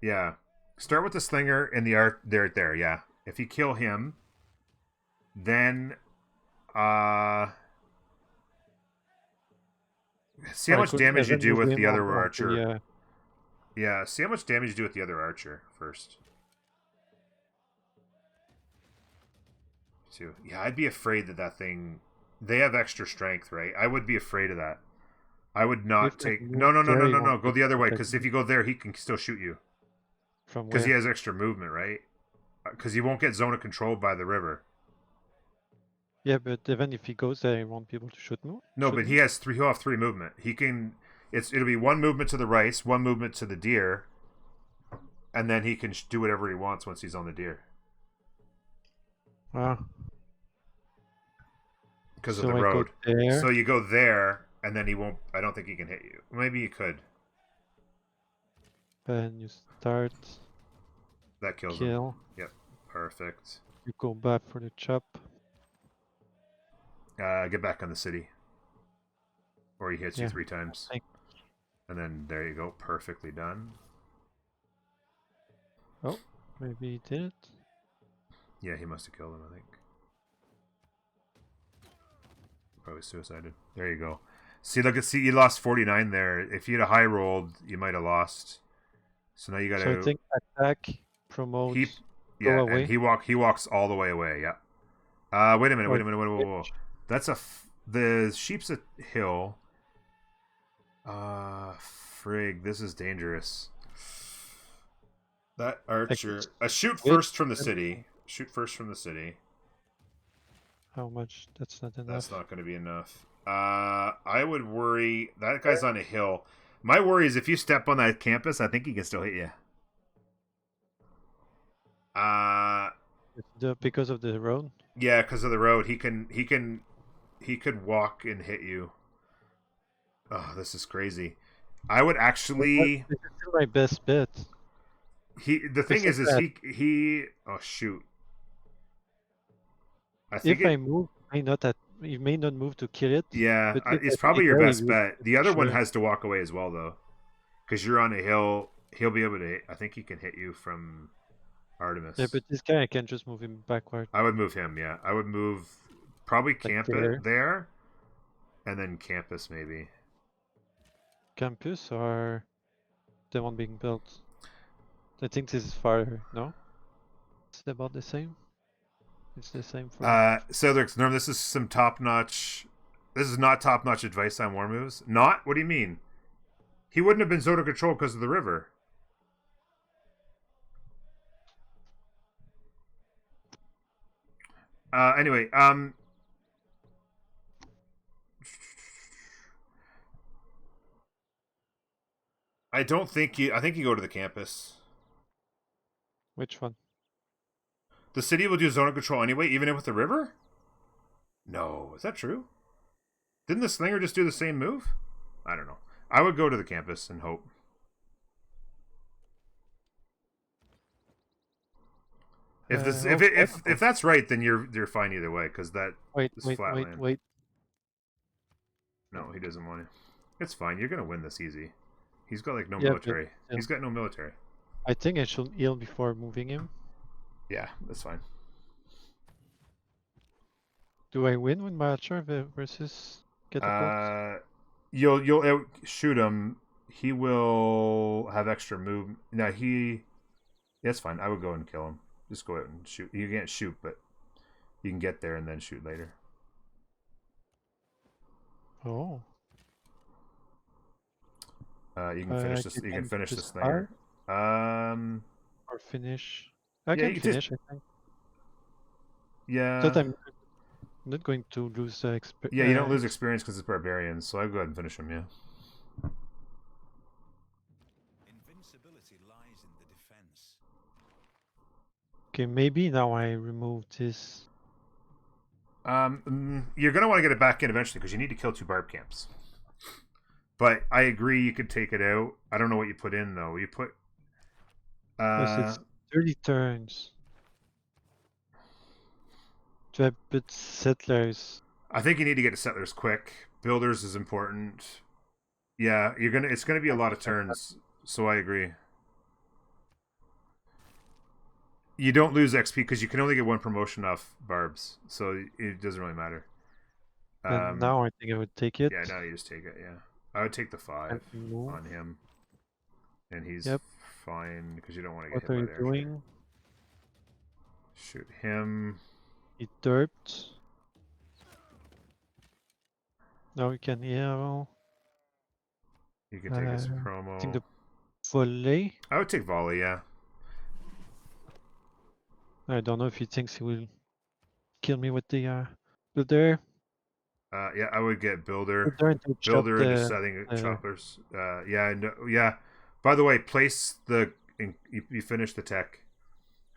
Yeah, start with the slinger and the art there. Yeah, if you kill him, then see how much damage you do with the other archer. Yeah, see how much damage you do with the other archer first. So, yeah, I'd be afraid that thing. They have extra strength, right? I would be afraid of that. I would not take. No. Go the other way, because if you go there, he can still shoot you. Because he has extra movement, right? Because he won't get zone of control by the river. Yeah, but even if he goes there, he won't be able to shoot me. No, but he'll have 3 movement. He can. It'll be 1 movement to the right, 1 movement to the deer, and then he can do whatever he wants once he's on the deer. Ah. Because of So the I go road. there. So you go there, and then he won't. I don't think he can hit you. Maybe you could. And you start. That kills Kill. him. Yep. Perfect. You go back for the chop. Get back on the city. Or he hits you 3 times. And then there you go. Perfectly done. Oh, maybe he did it. Yeah, he must have killed him, I think. Probably suicided. There you go. See, look, see, you lost 49 there. If you'd have high rolled, you might have lost. So now you got to. So I think attack, promote, yeah, go away. and he walks all the way away. Yeah. Wait a minute. Whoa. That's the sheep's a hill. Frig, this is dangerous. That archer. Shoot first from the city. Shoot first from the city. How much? That's not enough. That's not going to be enough. I would worry. That guy's on a hill. My worry is if you step on that campus, I think he can still hit you. Because of the road? Yeah, because of the road. He could walk and hit you. Oh, this is crazy. I would actually. This is still my best bet. The thing is he. Oh shoot. If I move, he may not move to kill it. Yeah, it's probably your best bet. The other one has to walk away as well, though, because you're on a hill. He'll be able to. I think he can hit you from Artemis. Yeah, but this guy, I can just move him backward. I would move him. Yeah, I would move. Probably camp it there, and then campus maybe. Campus or the one being built? I think this is farther. No, it's about the same. It's the same for. So Norm, this is some top-notch. This is not top-notch advice on war moves. Not? What do you mean? He wouldn't have been zone of control because of the river. Anyway, I don't think you. I think you go to the campus. Which one? The city will do zone of control anyway, even with the river? No. Is that true? Didn't the Slinger just do the same move? I don't know. I would go to the campus and hope. If that's right, then you're fine either way, because that is flat land. Wait. No, he doesn't want to. It's fine. You're gonna win this easy. He's got like no military. He's got no military. I think I should heal before moving him. Yeah, that's fine. Do I win with my archer versus catapult? You'll shoot him. He will have extra move. No, that's fine. I would go and kill him. Just go out and shoot. You can't shoot, but you can get there and then shoot later. Oh. You can finish this. You can finish this thing. Or finish. I can finish. I think. Yeah. But I'm not going to lose experience. Yeah, you don't lose experience because it's barbarians, so I'll go ahead and finish him. Yeah. Invincibility lies in the defense. Okay, maybe now I remove this. You're gonna want to get it back in eventually because you need to kill 2 barb camps. But I agree, you could take it out. I don't know what you put in though. You put. It's 30 turns. Do I put settlers? I think you need to get to settlers quick. Builders is important. Yeah, it's gonna be a lot of turns, so I agree. You don't lose XP because you can only get 1 promotion off barbs, so it doesn't really matter. And now I think I would take it. Yeah, now you just take it. Yeah, I would take the 5 on him, and he's fine because you don't want to get hit by there. What are you doing? Shoot him. He derped. Now we can heal. You can take his promo. I think the volley. I would take volley, yeah. I don't know if he thinks he will kill me with the Builder. Yeah, I would get builder. Builder and to chop Builder into the setting choppers. Yeah, no, yeah. By the way, place the. You finish the tech.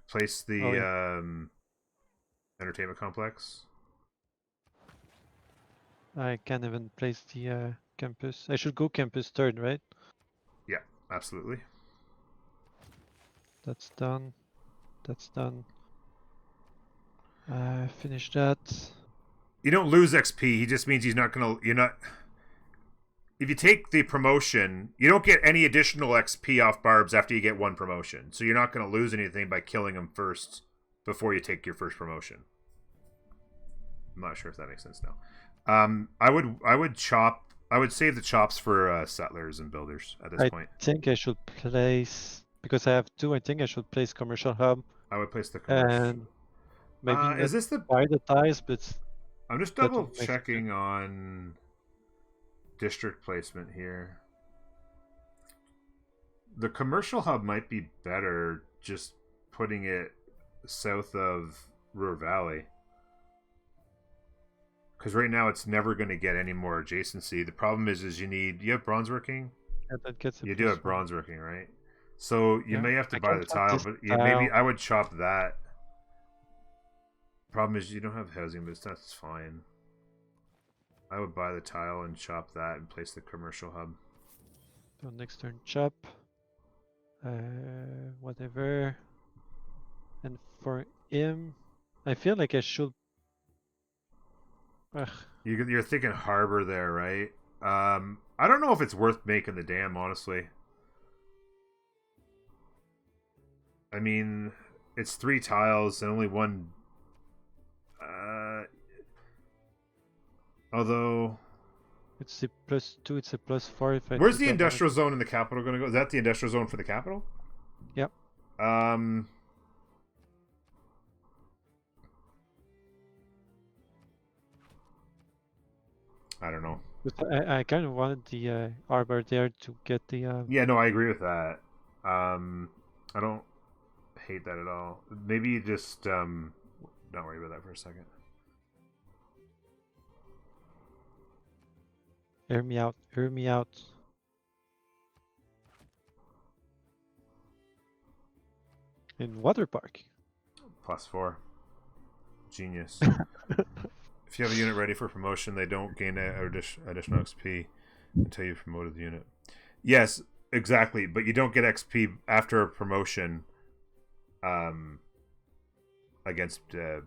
Place the oh, yeah. entertainment complex. I can't even place the campus. I should go campus third, right? Yeah, absolutely. That's done. That's done. Finish that. You don't lose XP. He just means he's not gonna. You're not. If you take the promotion, you don't get any additional XP off Barbs after you get one promotion. So you're not going to lose anything by killing him first before you take your first promotion. I'm not sure if that makes sense now. I would save the chops for settlers and builders at this point. I think I should place, because I have two, I think I should place commercial hub. I would place the commercial. And maybe Is this the? buy the ties, but I'm just double checking on district placement here. The commercial hub might be better just putting it south of Ruhr Valley. Because right now it's never going to get any more adjacency. The problem is you have bronze working? Yeah, that gets you do have bronze working, right? So you may have to buy the tile, but maybe I would chop that. Problem is you don't have housing, but that's fine. I would buy the tile and chop that and place the commercial hub. So next turn chop. Whatever. And for him, I feel like I should. Ugh. You're thinking harbor there, right? I don't know if it's worth making the dam, honestly. I mean, it's 3 tiles and only one. Although it's a +2, it's a +4 if I. Where's the industrial zone in the capital going to go? Is that the industrial zone for the capital? Yep. I don't know. I kind of wanted the arbor there to get the. Yeah, no, I agree with that. I don't hate that at all. Maybe you just don't worry about that for a second. Hear me out. Hear me out. In water park. +4. Genius. If you have a unit ready for promotion, they don't gain additional XP until you've promoted the unit. Yes, exactly. But you don't get XP after a promotion against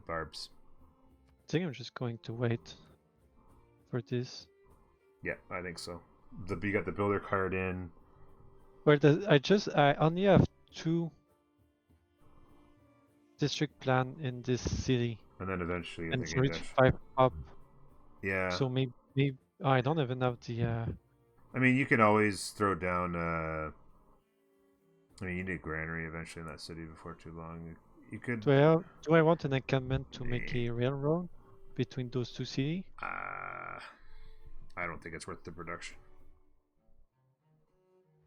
Barbs. I think I'm just going to wait for this. Yeah, I think so. You got the builder card in. Where I only have 2 district plan in this city. And then eventually and it's reached 5 up. Yeah. So maybe I don't even have the. I mean, you can always throw down. I mean, you need granary eventually in that city before too long. You could. Do I want an encampment to make a railroad between those 2 cities? I don't think it's worth the production.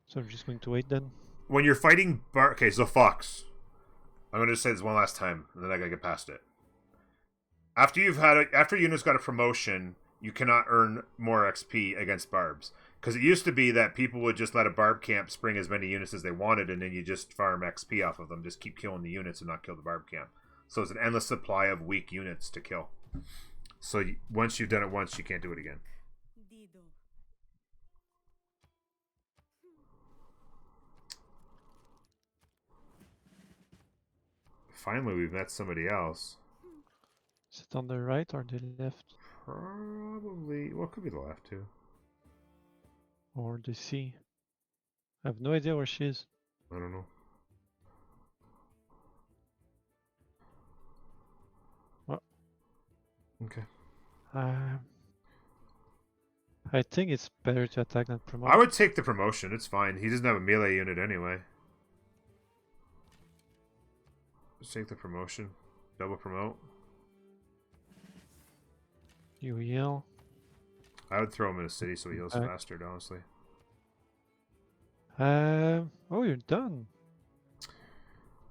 So I'm just going to wait then. When you're fighting okay, so Fox. I'm going to say this one last time, and then I gotta get past it. After unit's got a promotion, you cannot earn more XP against Barbs. Because it used to be that people would just let a Barb camp spring as many units as they wanted, and then you just farm XP off of them. Just keep killing the units and not kill the Barb camp. So it's an endless supply of weak units to kill. So once you've done it once, you can't do it again. Finally, we've met somebody else. Is it on the right or the left? Probably. Well, it could be the left too. Or the C. I have no idea where she is. I don't know. Well. Okay. I think it's better to attack than promote. I would take the promotion. It's fine. He doesn't have a melee unit anyway. Just take the promotion. Double promote. You heal. I would throw him in a city so he heals faster, honestly. Oh, you're done.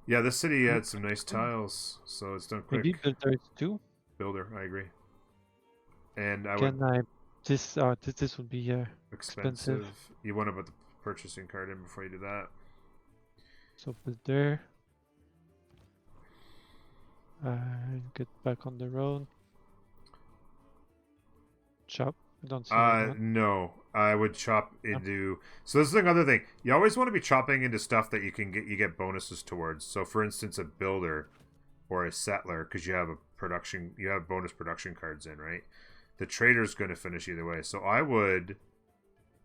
Yeah, this city had some nice tiles, so it's done quick. Maybe builder 2? Builder, I agree. And I Can would I? This would be expensive. You want to put the purchasing card in before you do that. So put there. Get back on the road. Chop. I don't see why not. No. I would chop into. So this is another thing. You always want to be chopping into stuff that you get bonuses towards. So for instance, a builder or a settler, because you have bonus production cards in, right? The trader's going to finish either way. So I would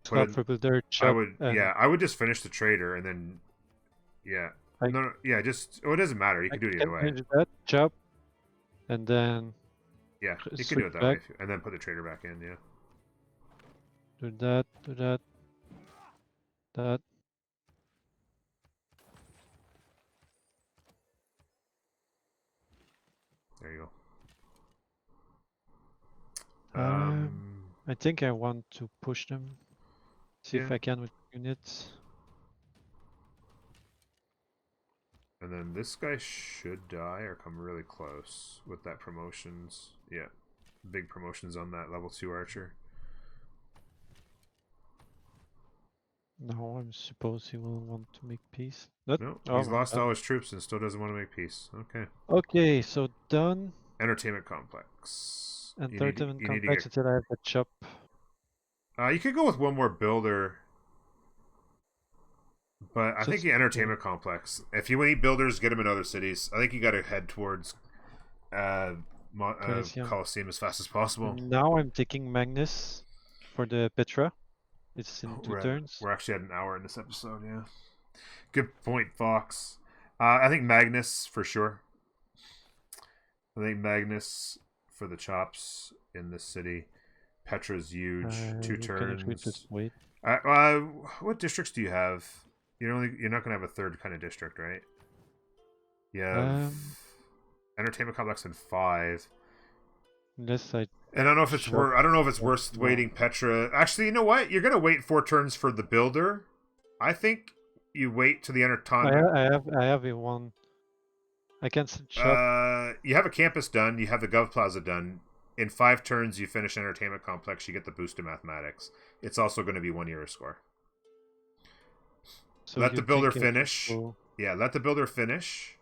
Chop for builder. Chop. I would just finish the trader and then it doesn't matter. You can do it either way. Change that. Chop. And then. Yeah, you can do it that way, and then put the trader back in. Yeah. Do that. Do that. That. There you go. I think I want to push them. See if I can with units. And then this guy should die or come really close with that promotions. Yeah. Big promotions on that level 2 archer. No, I suppose he will want to make peace. No, he's lost all his troops and still doesn't want to make peace. Okay. Okay, so done. Entertainment complex. Entertainment complex until I have a chop. You could go with one more builder. But I think the entertainment complex. If you need builders, get them in other cities. I think you got to head towards Coliseum as fast as possible. Now I'm taking Magnus for the Petra. It's in 2 turns. We're actually at an hour in this episode, yeah. Good point, Fox. I think Magnus for sure. I think Magnus for the chops in this city. Petra's huge. 2 turns. We just wait. What districts do you have? You're not gonna have a third kind of district, right? Yeah. Entertainment complex in 5. Unless I. And I don't know if it's worth waiting Petra. Actually, you know what? You're gonna wait 4 turns for the builder. I think you wait to the entertainment. I have a one. I can shop. You have a campus done. You have the Gov Plaza done. In 5 turns, you finish entertainment complex. You get the boost in mathematics. It's also going to be 1 year score. So let the builder finish. Yeah, let the builder finish.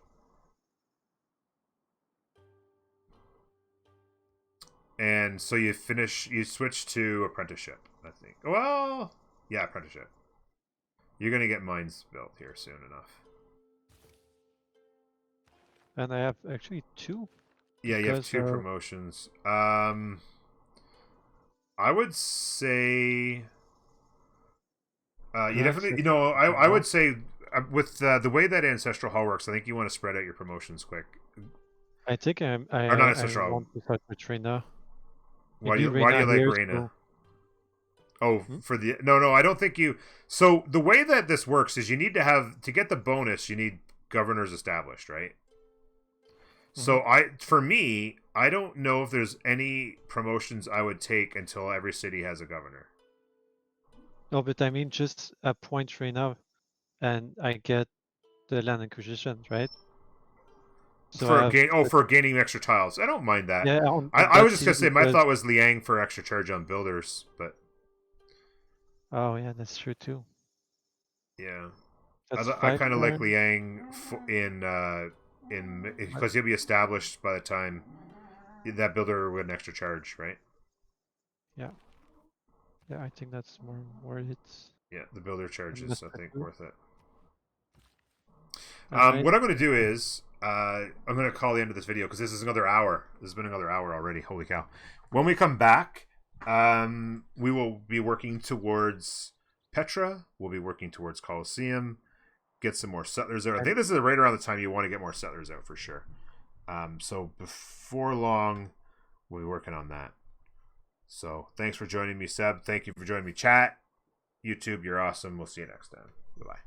And so you switch to apprenticeship, I think. Well, yeah, apprenticeship. You're going to get mines built here soon enough. And I have actually 2. Yeah, you have 2 promotions. I would say... you definitely... I would say with the way that Ancestral Hall works, I think you want to spread out your promotions quick. I think I want to start with Reina. Why do you like Reina? Oh, for the... No, I don't think you... So, the way that this works is you need to have... To get the bonus, you need governors established, right? So, for me, I don't know if there's any promotions I would take until every city has a governor. No, but I mean just appoint Reina and I get the land acquisition, right? So for gaining extra tiles. I don't mind that. Yeah, I was just going to say, my thought was Liang for extra charge on builders, but... Oh, yeah, that's true too. Yeah. I kind of like Liang because he'll be established by the time that builder with an extra charge, right? Yeah. Yeah, I think that's more worth it. Yeah, the builder charge is, I think, worth it. Right. What I'm going to do is, I'm going to call the end of this video because this is another hour. This has been another hour already. Holy cow. When we come back, we will be working towards Petra. We'll be working towards Coliseum. Get some more settlers there. I think this is right around the time you want to get more settlers out for sure. So before long, we'll be working on that. So thanks for joining me, Seb. Thank you for joining me, chat. YouTube, you're awesome. We'll see you next time. Bye-bye.